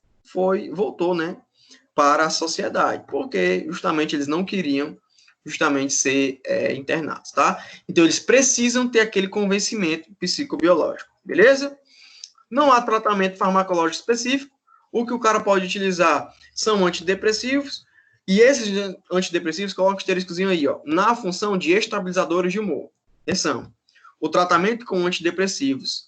[SPEAKER 1] voltou, né, para a sociedade, porque justamente eles não queriam justamente ser internados, tá? Então eles precisam ter aquele convencimento psicobiológico, beleza? Não há tratamento farmacológico específico, o que o cara pode utilizar são antidepressivos, e esses antidepressivos, coloca o asteriscozinho aí, ó, na função de estabilizadores de humor. Atenção, o tratamento com antidepressivos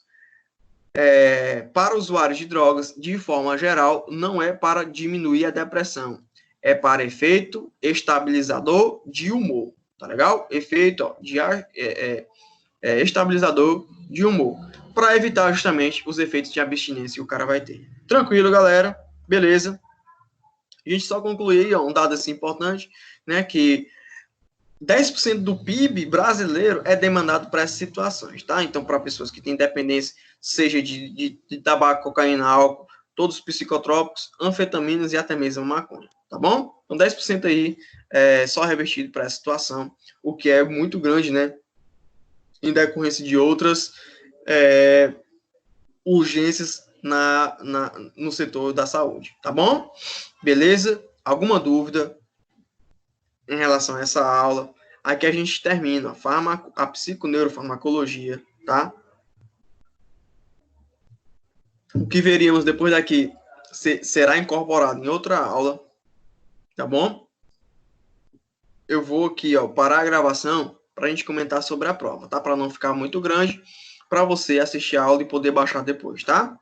[SPEAKER 1] para usuários de drogas, de forma geral, não é para diminuir a depressão, é para efeito estabilizador de humor, tá legal? Efeito estabilizador de humor, para evitar justamente os efeitos de abstinência que o cara vai ter. Tranquilo, galera? Beleza? A gente só concluir um dado assim importante, né, que 10% do PIB brasileiro é demandado para essas situações, tá? Então, para pessoas que têm dependência, seja de tabaco, cocaína, álcool, todos os psicotrópicos, anfetaminas e até mesmo maconha, tá bom? Então, 10% aí é só revertido para essa situação, o que é muito grande, né? Em decorrência de outras urgências no setor da saúde, tá bom? Beleza? Alguma dúvida em relação a essa aula? Aqui a gente termina a psiconeurofarmacologia, tá? O que veríamos depois daqui será incorporado em outra aula, tá bom? Eu vou aqui, ó, parar a gravação para a gente comentar sobre a prova, tá? Para não ficar muito grande, para você assistir a aula e poder baixar depois, tá?